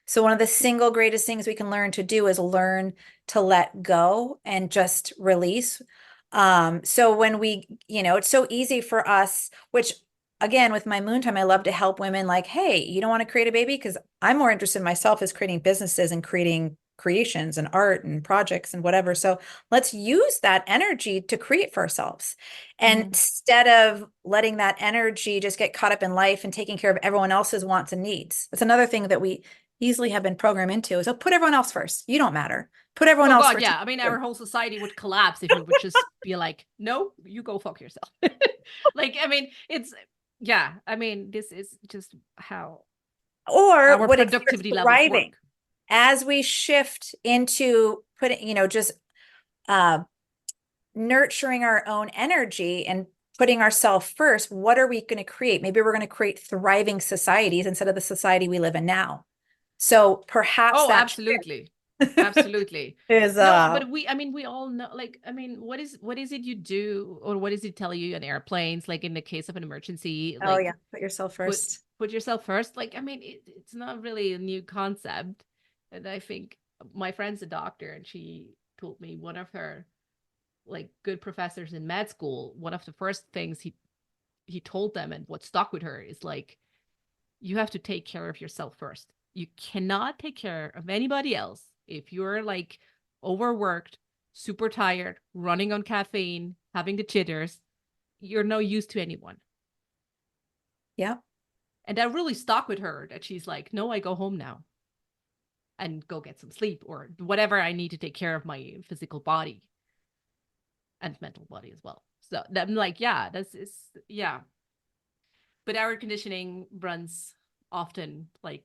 So one of the single greatest things we can learn to do is learn to let go and just release. So when it's so easy for us, which again, with my moon time, I love to help women like, hey, you don't want to create a baby? Because I'm more interested in myself as creating businesses and creating creations and art and projects and whatever. So let's use that energy to create for ourselves. And
Mm-hmm.
instead of letting that energy just get caught up in life and taking care of everyone else's wants and needs. That's another thing that we easily have been programmed into is, oh, put everyone else first. You don't matter. Put everyone
Oh
else
God,
first.
yeah. I mean, our whole society would collapse if we would just be like, "No, you go fuck yourself." Like, I mean, it's yeah. I mean, this is just how
Or
our
what if you're
productivity levels
thriving
work.
as we shift into putting, just uh, nurturing our own energy and putting ourselves first? What are we going to create? Maybe we're going to create thriving societies instead of the society we live in now. So perhaps
Oh,
that shift
absolutely. Absolutely.
Is
No, but I mean, we all know, like, I mean, what is it you do, or what does it tell you on airplanes, like in the case of an emergency,
oh
like
yeah, put yourself
put
first.
put yourself first. Like, I mean, it's not really a new concept. And I think my friend's a doctor, and she told me one of her like good professors in med school, one of the first things he told them and what stuck with her is like, you have to take care of yourself first. You cannot take care of anybody else if you're like overworked, super tired, running on caffeine, having the jitters. You're no use to anyone.
Yeah.
And that really stuck with her, that she's like, no, I go home now and go get some sleep or whatever I need to take care of my physical body and mental body as well. So I'm like, yeah, this is, yeah. But our conditioning runs often like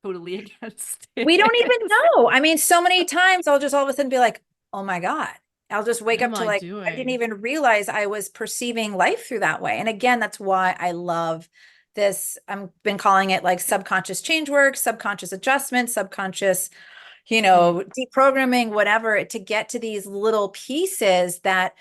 totally against
We don't
it.
even know. I mean, so many times I'll just all of a sudden be like, oh my God. I'll just
What
wake
am
up to
I
like, I didn't
doing?
even realize I was perceiving life through that way. And again, that's why I love this. I've been calling it like subconscious change work, subconscious adjustment, subconscious,
Mm.
deprogramming, whatever, to get to these little pieces that,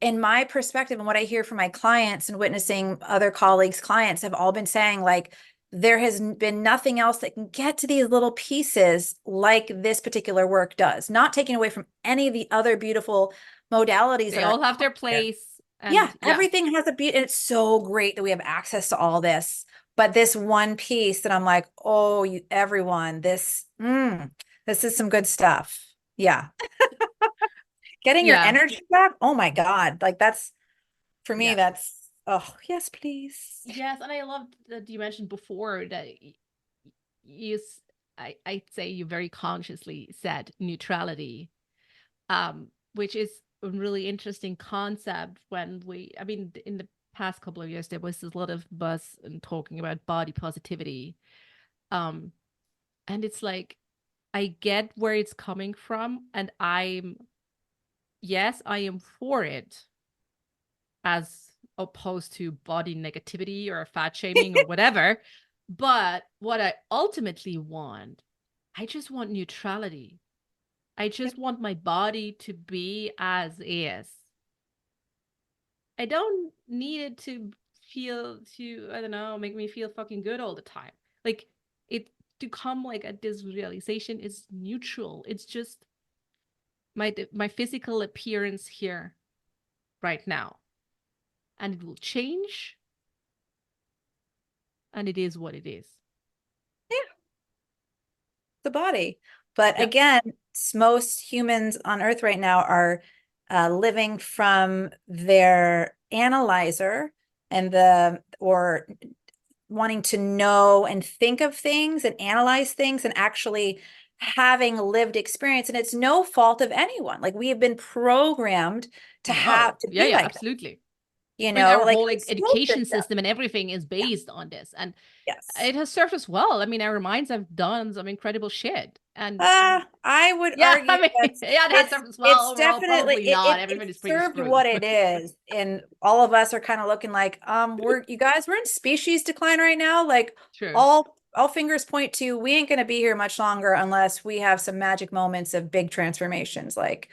in my perspective and what I hear from my clients and witnessing other colleagues, clients have all been saying, like, there has been nothing else that can get to these little pieces like this particular work does, not taking away from any of the other beautiful modalities
They
that are
all have
out
their
there.
place.
Yeah,
And yeah,
everything has a beat. And it's so great that we have access to all this. But this one piece that I'm like, oh, everyone, this is some good stuff. Yeah. Getting your
yeah,
energy back. Oh my God. Like for me,
yeah.
oh, yes, please.
Yes, and I loved that you mentioned before that you, I'd say you very consciously said neutrality, which is a really interesting concept when I mean, in the past couple of years, there was a lot of buzz and talking about body positivity. Um, and it's like, I get where it's coming from, and yes, I am for it as opposed to body negativity or fat shaming or whatever. But what I ultimately want, I just want neutrality. I just want my body to be as is. I don't need it I don't know, make me feel fucking good all the time. Like it to come like at this realization is neutral. It's just my physical appearance here right now. And it will change, and it is what it is.
Yeah, the body. But
Yeah.
again, most humans on Earth right now are living from their analyzer or wanting to know and think of things and analyze things and actually having lived experience. And it's no fault of anyone. Like, we have been programmed to
No.
have to
Yeah,
be
yeah,
like that.
absolutely.
You
I mean,
know,
our
like
whole
the school
education
system.
system and everything is
Yeah.
based on this. And
Yes.
it has served us well. I mean, our minds have done some incredible shit. And
I would
yeah,
argue
I mean,
that
yeah, it has served us well
it's
overall.
definitely
Probably not.
it
Everybody's pretty
served
screwed.
what it is, and all of us are kind of looking like, we're in species decline right now. Like,
True.
all fingers point to, we ain't gonna be here much longer unless we have some magic moments of big transformations. Like,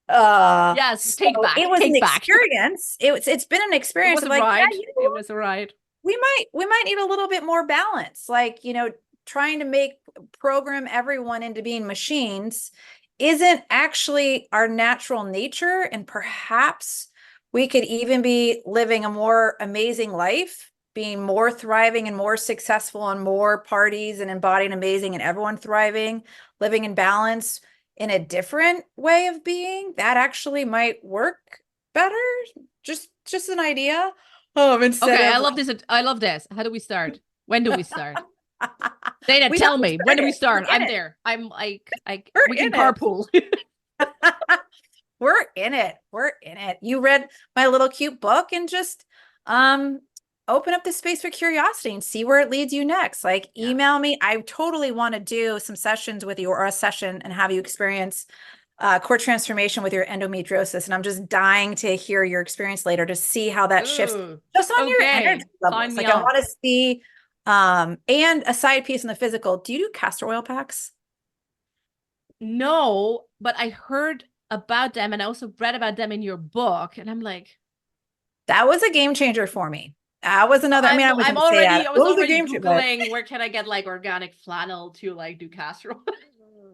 Yes,
so
take
it
back,
was an
take back.
experience. It's been an
It
experience
was
of
a
like,
ride.
yeah,
It was a ride.
we might need a little bit more balance. Like, trying to program everyone into being machines isn't actually our natural nature. And perhaps we could even be living a more amazing life, being more thriving and more successful and more parties and embodying amazing and everyone thriving, living in balance in a different way of being that actually might work better. Just an idea. Instead
Okay, I
of
love this. I love this. How do we start? When do we start? Dana,
we
tell
haven't
me, when do we
started. We're
start?
in
I'm
it.
there. I'm like,
We're
we can
in it.
carpool.
We're in it. We're in it. You read my little cute book, and just um open up the space for curiosity and see where it leads you next. Like,
Yeah.
email me. I totally want to do some sessions with you, or a session, and have you experience core transformation with your endometriosis. And I'm just dying to hear your experience later, to see how that shifts
Ooh.
just on your energy
Okay. Sign
levels.
me
Like, I
up.
want to see, and a side piece in the physical. Do you do castor oil packs?
No, but I heard about them and I also read about them in your book. And I'm like,
That was a game changer for me. That was
so
another, I mean, I
I'm
wouldn't say that.
already
It
I was
was a
already
game changer, but
Googling where can I get like organic flannel to like do casserole.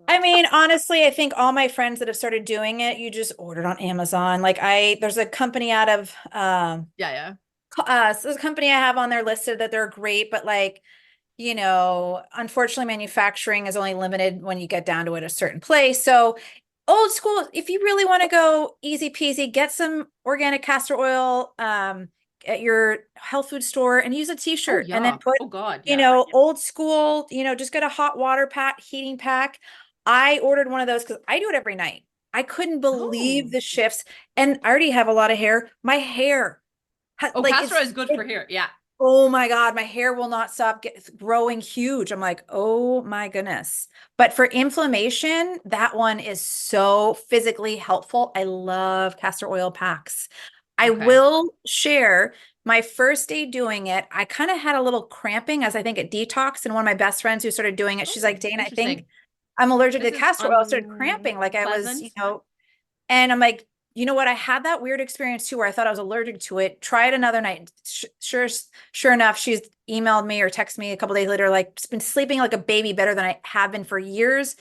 I mean, honestly, I think all my friends that have started doing it, you just ordered on Amazon. There's a company out of,
Yeah, yeah.
so there's a company I have on there listed that they're great, but unfortunately, manufacturing is only limited when you get down to it a certain place. So, old school, if you really want to go easy peasy, get some organic castor oil at your health food store and use a
Oh
t-shirt and then
yeah.
put,
Oh God, yeah.
old school, just get a hot water pack, heating pack. I ordered one of those because I do it every night. I couldn't believe
Oh.
the shifts. And I already have a lot of hair. My hair,
Oh,
like
castor is good for hair. Yeah.
oh my God, my hair will not stop growing huge. I'm like, oh my goodness. But for inflammation, that one is so physically helpful. I love castor oil packs. I
Okay.
will share my first day doing it. I kind of had a little cramping as I think it detoxed. And one of my best friends who started doing it, she's like,
Oh,
Dana, I think
interesting.
I'm allergic
This
to
is
castor oil. I started cramping like I was,
unpleasant.
and I'm like, you know what? I had that weird experience too, where I thought I was allergic to it. Try it another night. Sure enough, she's emailed me or texted me a couple days later, like, it's been sleeping like a baby better than I have been for years.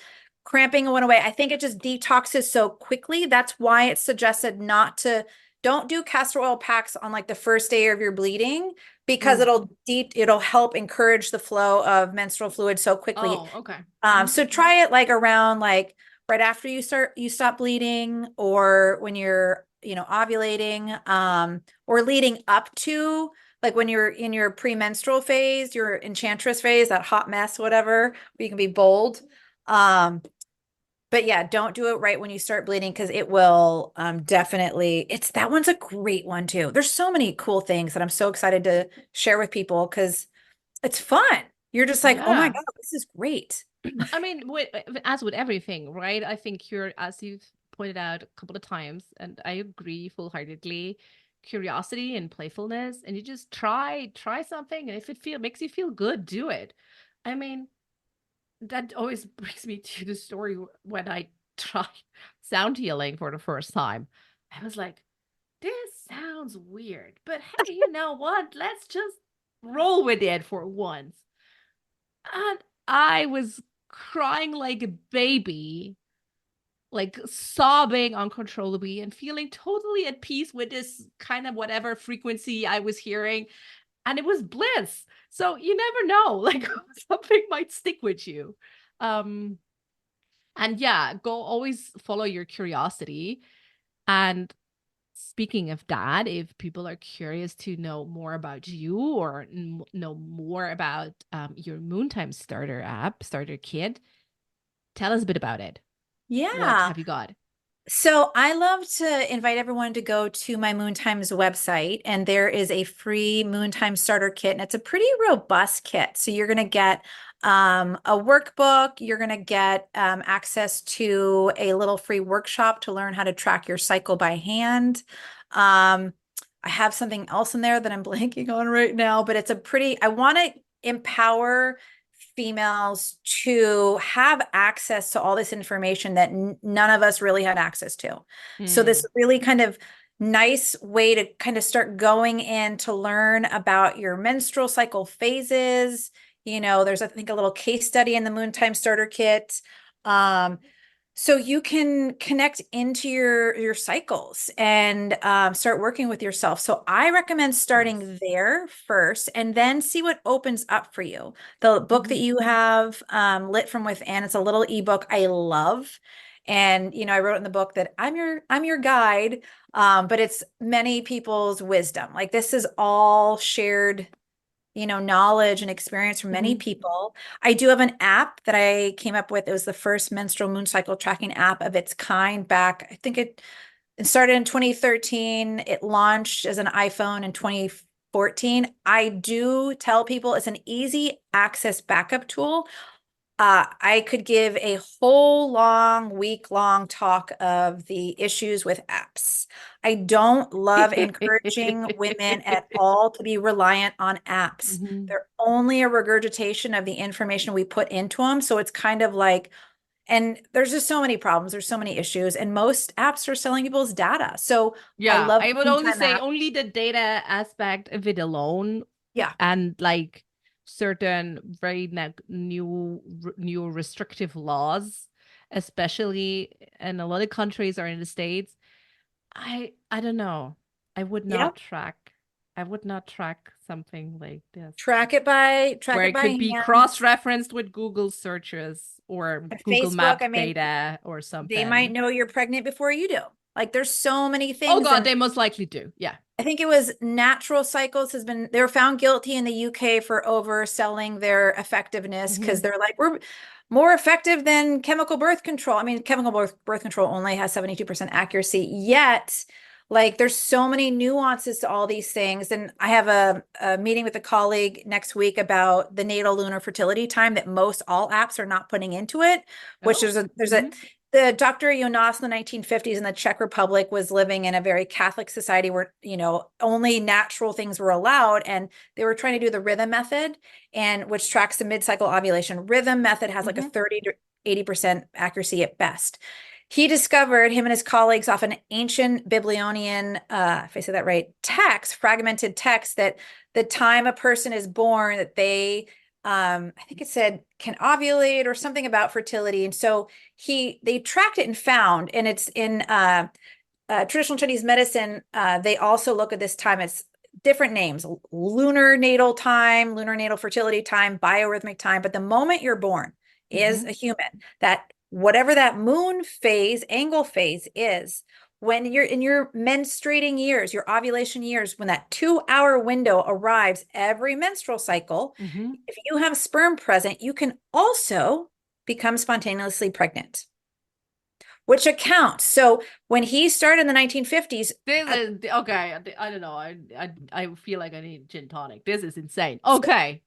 Cramping went away. I think it just detoxes so quickly. That's why it's suggested not to, don't do castor oil packs on like the first day of your bleeding because
Mm.
it'll help encourage the flow of menstrual fluid so quickly.
Oh, okay. Hmm.
So try it like around like right after you stop bleeding or when you're, ovulating, or leading up to like when you're in your premenstrual phase, your enchantress phase, that hot mess, whatever, where you can be bold. Um, but yeah, don't do it right when you start bleeding because it will definitely, that one's a great one too. There's so many cool things that I'm so excited to share with people because it's fun. You're just like, oh my
Yeah.
God, this is great.
I mean, as with everything, right? I think you're, as you've pointed out a couple of times, and I agree full-heartedly, curiosity and playfulness, and you just try something, and if it makes you feel good, do it. I mean, that always brings me to the story when I tried sound healing for the first time. I was like, this sounds weird, but hey, you know what? Let's just roll with it for once. And I was crying like a baby, like sobbing uncontrollably and feeling totally at peace with this kind of whatever frequency I was hearing. And it was bliss. So you never know, like something might stick with you. Um, and yeah, go always follow your curiosity. And speaking of that, if people are curious to know more about you or know more about your Moontime starter app, starter kit, tell us a bit about it. What
Yeah.
have you got?
So I love to invite everyone to go to my Moontime's website, and there is a free Moontime starter kit, and it's a pretty robust kit. So you're going to get a workbook, you're going to get access to a little free workshop to learn how to track your cycle by hand. Um, I have something else in there that I'm blanking on right now, but I want to empower females to have access to all this information that none of us really had access to. So this
Mm.
really kind of nice way to kind of start going in to learn about your menstrual cycle phases. There's, I think, a little case study in the Moontime Starter Kit. So you can connect into your cycles and start working with yourself. So I recommend
Nice.
starting there first and then see what opens up for you. The book that
Hmm.
you have, Lit from Within, it's a little ebook I love. And I wrote in the book that I'm your guide, but it's many people's wisdom. Like this is all shared knowledge and experience from many
Hmm.
people. I do have an app that I came up with. It was the first menstrual moon cycle tracking app of its kind back. I think it started in 2013. It launched as an iPhone in 2014. I do tell people it's an easy access backup tool. I could give a whole week-long talk of the issues with apps. I don't love encouraging women at all to be reliant on apps.
Hmm.
They're only a regurgitation of the information we put into them. So it's kind of like And there's just so many problems. There's so many issues, and most apps are selling people's data. So I
Yeah,
love
I
the
would only
Moontime
say
app.
only the data aspect of it alone,
Yeah.
and like certain very new restrictive laws, especially in a lot of countries or in the States. I don't know. I would
Yeah.
not track. I would not track something like this
Track
where
it
it
by
could be
hand.
cross-referenced with Google searches or Google
Facebook,
Map
I mean,
data or
they might
something.
know you're pregnant before you do. Like there's so many
Oh
things.
God,
And
they most likely do. Yeah.
I think it was Natural Cycles has been, they were found guilty in the UK for overselling their effectiveness because
Hmm.
they're like, we're more effective than chemical birth control. I mean, chemical birth control only has 72% accuracy, yet like there's so many nuances to all these things. And I have a meeting with a colleague next week about the natal lunar fertility time that most all apps are not putting into it, which
Oh.
there's a
Hmm.
the Dr. Jonas in the 1950s in the Czech Republic was living in a very Catholic society where, only natural things were allowed. And they were trying to do the rhythm method, and which tracks the mid-cycle ovulation. Rhythm method has like a
Hmm.
30 to 80% accuracy at best. He discovered, him and his colleagues, off an ancient Babylonian, if I say that right, text, fragmented text, that the time a person is born, that they, I think it said, can ovulate or something about fertility. And so they tracked it and found, and it's in traditional Chinese medicine. They also look at this time as different names: lunar natal time, lunar natal fertility time, biorhythmic time. But the moment you're born is
Hmm.
a human, that whatever that moon phase, angle phase is, when you're in your menstruating years, your ovulation years, when that 2 hour window arrives every menstrual cycle,
Hmm.
if you have sperm present, you can also become spontaneously pregnant, which accounts. So when he started in the 1950s,
This
uh,
is okay. I don't know. I feel like I need gin tonic. This is insane. Okay.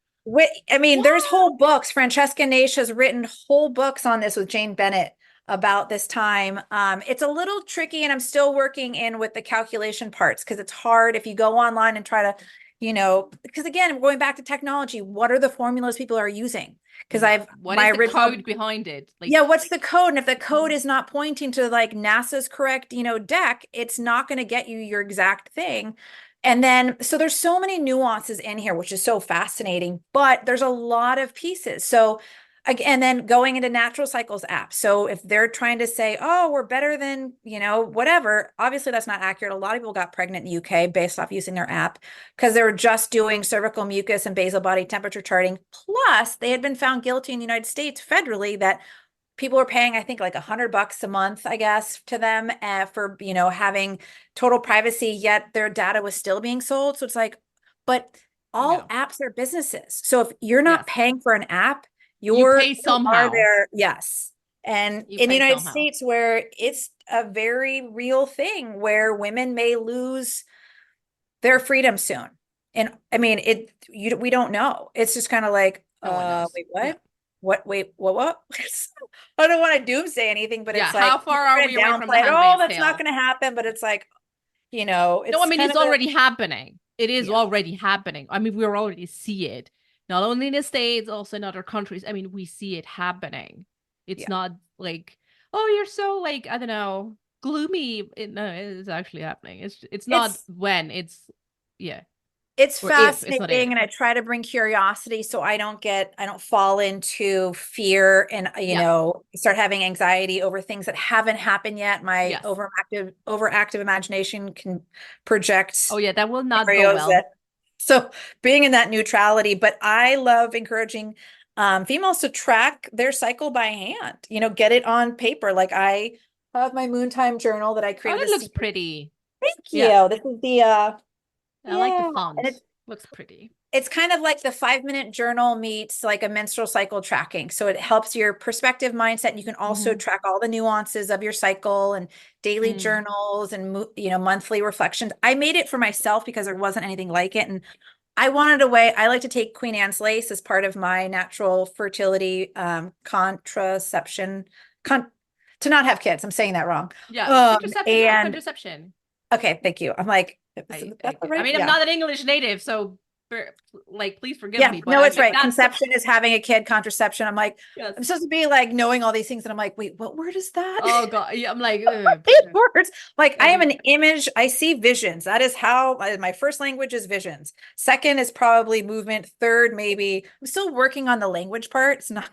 I mean, there's
What?
whole books. Francesca Naish has written whole books on this with Jane Bennett about this time. It's a little tricky, and I'm still working in with the calculation parts because it's hard if you go online and try to, because again, going back to technology, what are the formulas people are using? Because
Yeah.
I've
What
my
is the
original,
code behind it?
yeah,
Like,
what's the code? And if the code
mhm.
is not pointing to like NASA's correct, deck, it's not going to get you your exact thing. And then, so there's so many nuances in here, which is so fascinating, but there's a lot of pieces. So, again, and then going into Natural Cycles app. So if they're trying to say, oh, we're better than, whatever, obviously that's not accurate. A lot of people got pregnant in the UK based off using their app because they were just doing cervical mucus and basal body temperature charting. Plus, they had been found guilty in the United States federally that people were paying, I think, like $100 a month, I guess, to them for, having total privacy, yet their data was still being sold. So it's like, but all
Yeah.
apps are businesses. So if you're not
Yes.
paying for an app,
You pay
you are
somehow.
there. Yes. And
You
in the
pay
United
somehow.
States, where it's a very real thing where women may lose their freedom soon. And I mean, we don't know. It's just kind of like,
No one knows.
wait,
Yeah.
what? Wait, what? I don't want to doomsay anything, but
Yeah.
it's like
How far
people
are
try
we
to
away from the
downplay it. Oh,
Handmaid's
that's not
Tale?
going to happen. But it's like,
No, I
it's
mean,
kind
it's
of a,
already happening. It is
yeah,
already happening. I mean, we already see it, not only in the States, also in other countries. I mean, we see it happening. It's
yeah.
not like, oh, you're so like, I don't know, gloomy. No, it's actually happening. It's not
It's
when, it's yeah,
it's
or if, it's not if.
fascinating, and I try to bring curiosity so I don't fall into fear and
Yeah.
start having anxiety over things that haven't happened yet. My
Yes.
overactive imagination can project
Oh yeah, that will not go
scenarios that,
well.
so being in that neutrality. But I love encouraging females to track their cycle by hand, get it on paper. Like I have my Moontime journal that I
Oh,
created
that
this
looks
year.
pretty.
Thank
Yeah.
you. This is the
I like the
yeah, and
font. Looks pretty.
it's kind of like the 5 minute journal meets like a menstrual cycle tracking. So it helps your perspective mindset. You can also
Hmm.
track all the nuances of your cycle and daily
Mm.
journals and monthly reflections. I made it for myself because there wasn't anything like it, and I wanted a way. I like to take Queen Anne's lace as part of my natural fertility contraception to not have kids. I'm saying that wrong.
Yeah, contraception. No,
And
contraception.
okay, thank you. I'm like, is
I,
that
I,
the
I
right?
mean, I'm
Yeah.
not an English native, so like, please forgive
Yeah,
me, but
no,
I'm
it's
like,
right. Conception is having a kid, contraception. I'm like,
yes.
I'm supposed to be like knowing all these things. And I'm like, wait, what word is that?
Oh God. Yeah. I'm like,
These words. Like I am
every,
an image. I see visions. That is how my first language is visions. Second is probably movement. Third, maybe I'm still working on the language part. It's not.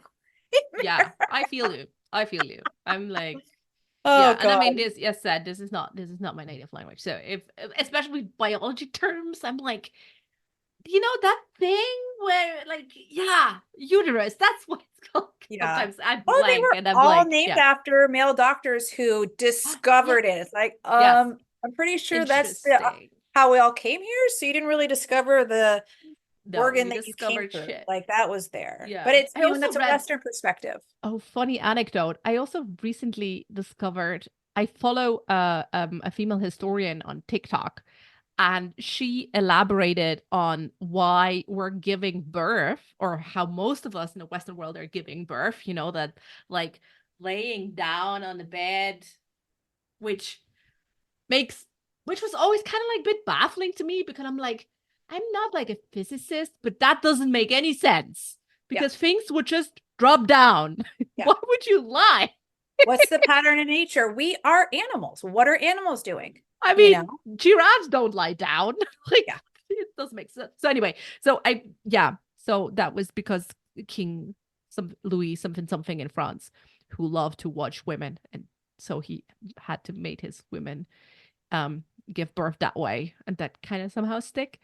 yeah, I feel you. I feel you. I'm like,
Oh
yeah. And I
God.
mean, this, yes, said, this is not my native language. So if, especially with biology terms, I'm like, that thing where like, yeah, uterus, that's what it's called.
Yeah.
Sometimes I
Oh, they
blank
were
and I'm
all
like,
named
yeah.
after male doctors who
Yeah.
discovered it. It's like,
Yes.
I'm pretty sure that's
Interesting.
how we all came here. So you didn't really discover the
No,
organ
we
that you came
discovered
through.
shit.
Like that was there. But
Yeah.
it's,
I also
that's a
read,
Western perspective.
oh, funny anecdote. I also recently discovered I follow a female historian on TikTok, and she elaborated on why we're giving birth, or how most of us in the Western world are giving birth, that like laying down on the bed, which makes which was always kind of like a bit baffling to me, because I'm like, I'm not like a physicist, but that doesn't make any sense,
Yeah.
because things would just drop down.
Yeah.
Why would you lie?
What's the pattern in nature? We are animals. What are animals doing?
I
You
mean,
know?
giraffes don't lie down. Like,
Yeah.
it doesn't make sense. So anyway, so that was because King some Louis something in France, who loved to watch women, and so he had to make his women give birth that way, and that kind of somehow stuck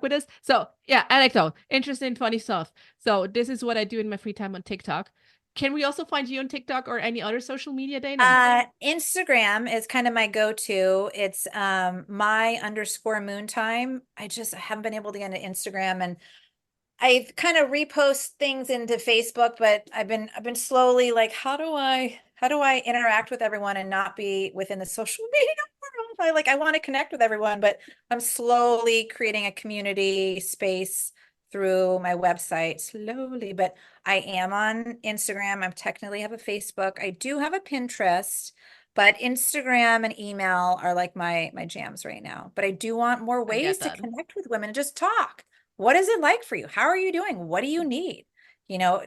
with us. So yeah, anecdote, interesting, funny stuff. So this is what I do in my free time on TikTok. Can we also find you on TikTok or any other social media, Dana?
Instagram is kind of my go-to. It's my_moontime. I haven't been able to get into Instagram, and I've kind of repost things into Facebook, but I've been slowly like, how do I interact with everyone and not be within the social media world? I want to connect with everyone, but I'm slowly creating a community space through my website slowly. But I am on Instagram. I technically have a Facebook. I do have a Pinterest, but Instagram and email are like my jams right now. But I do want more
I get
ways to
that.
connect with women and just talk. What is it like for you? How are you doing? What do you need? You know,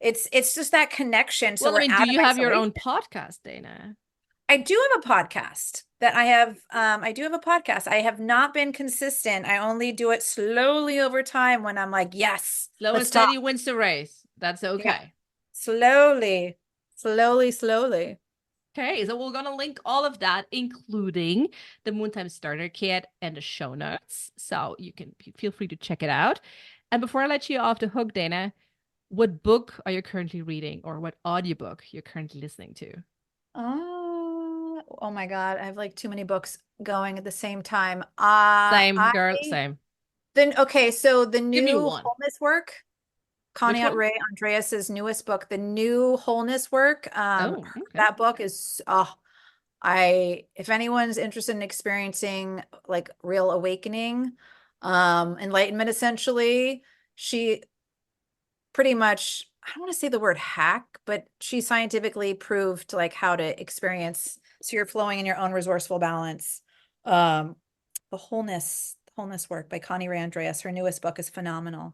it's just that connection. So
Well, I
we're
mean, do
out of
you have your
isolation.
own podcast, Dana?
I do have a podcast that I have. I do have a podcast. I have not been consistent. I only do it slowly over time when I'm like, yes,
Slow and
let's talk.
steady wins the race. That's
Yeah.
okay.
Slowly, slowly, slowly.
Okay, so we're gonna link all of that, including the Moontime Starter Kit and the show notes, so you can feel free to check it out. And before I let you off the hook, Dana, what book are you currently reading, or what audiobook you're currently listening to?
Oh my God. I have like too many books going at the same time.
Same, girl, same.
Okay, so the
Give me
new
one.
wholeness work,
Which
Connie
one?
Ray Andreas's newest book, the new wholeness work.
Oh, okay.
That book is if anyone's interested in experiencing like real awakening, enlightenment essentially, she pretty much, I don't want to say the word hack, but she scientifically proved like how to experience so you're flowing in your own resourceful balance. The wholeness work by Connie Ray Andreas. Her newest book is phenomenal.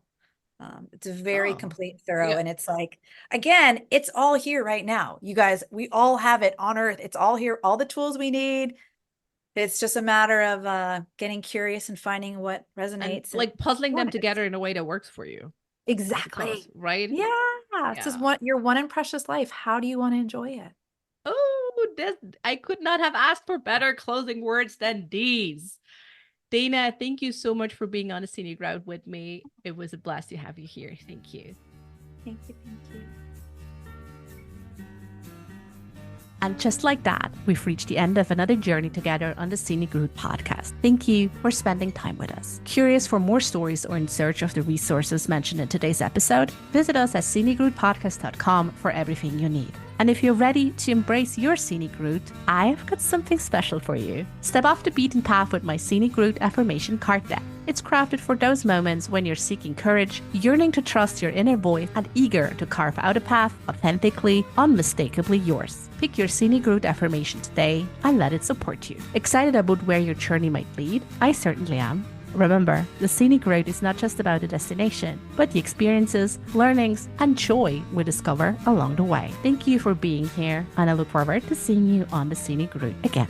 It's very
Oh,
complete, thorough,
yeah.
and it's like, again, it's all here right now. You guys, we all have it on earth. It's all here, all the tools we need. It's just a matter of getting curious and finding what
And
resonates and
like puzzling them
doing it.
together in a way that works for you, I suppose,
Exactly.
right?
Yeah. It's just
Yeah.
your one and precious life. How do you want to enjoy it?
Oh, this, I could not have asked for better closing words than these. Dana, thank you so much for being on the scenic route with me. It was a blast to have you here. Thank you.
Thank you. Thank you.
And just like that, we've reached the end of another journey together on the Scenic Route podcast. Thank you for spending time with us. Curious for more stories or in search of the resources mentioned in today's episode? Visit us at scenicroutepodcast.com for everything you need. And if you're ready to embrace your scenic route, I've got something special for you. Step off the beaten path with my Scenic Route Affirmation card deck. It's crafted for those moments when you're seeking courage, yearning to trust your inner voice, and eager to carve out a path authentically, unmistakably yours. Pick your Scenic Route affirmation today and let it support you. Excited about where your journey might lead? I certainly am. Remember, the scenic route is not just about the destination, but the experiences, learnings, and joy we discover along the way. Thank you for being here, and I look forward to seeing you on the scenic route again.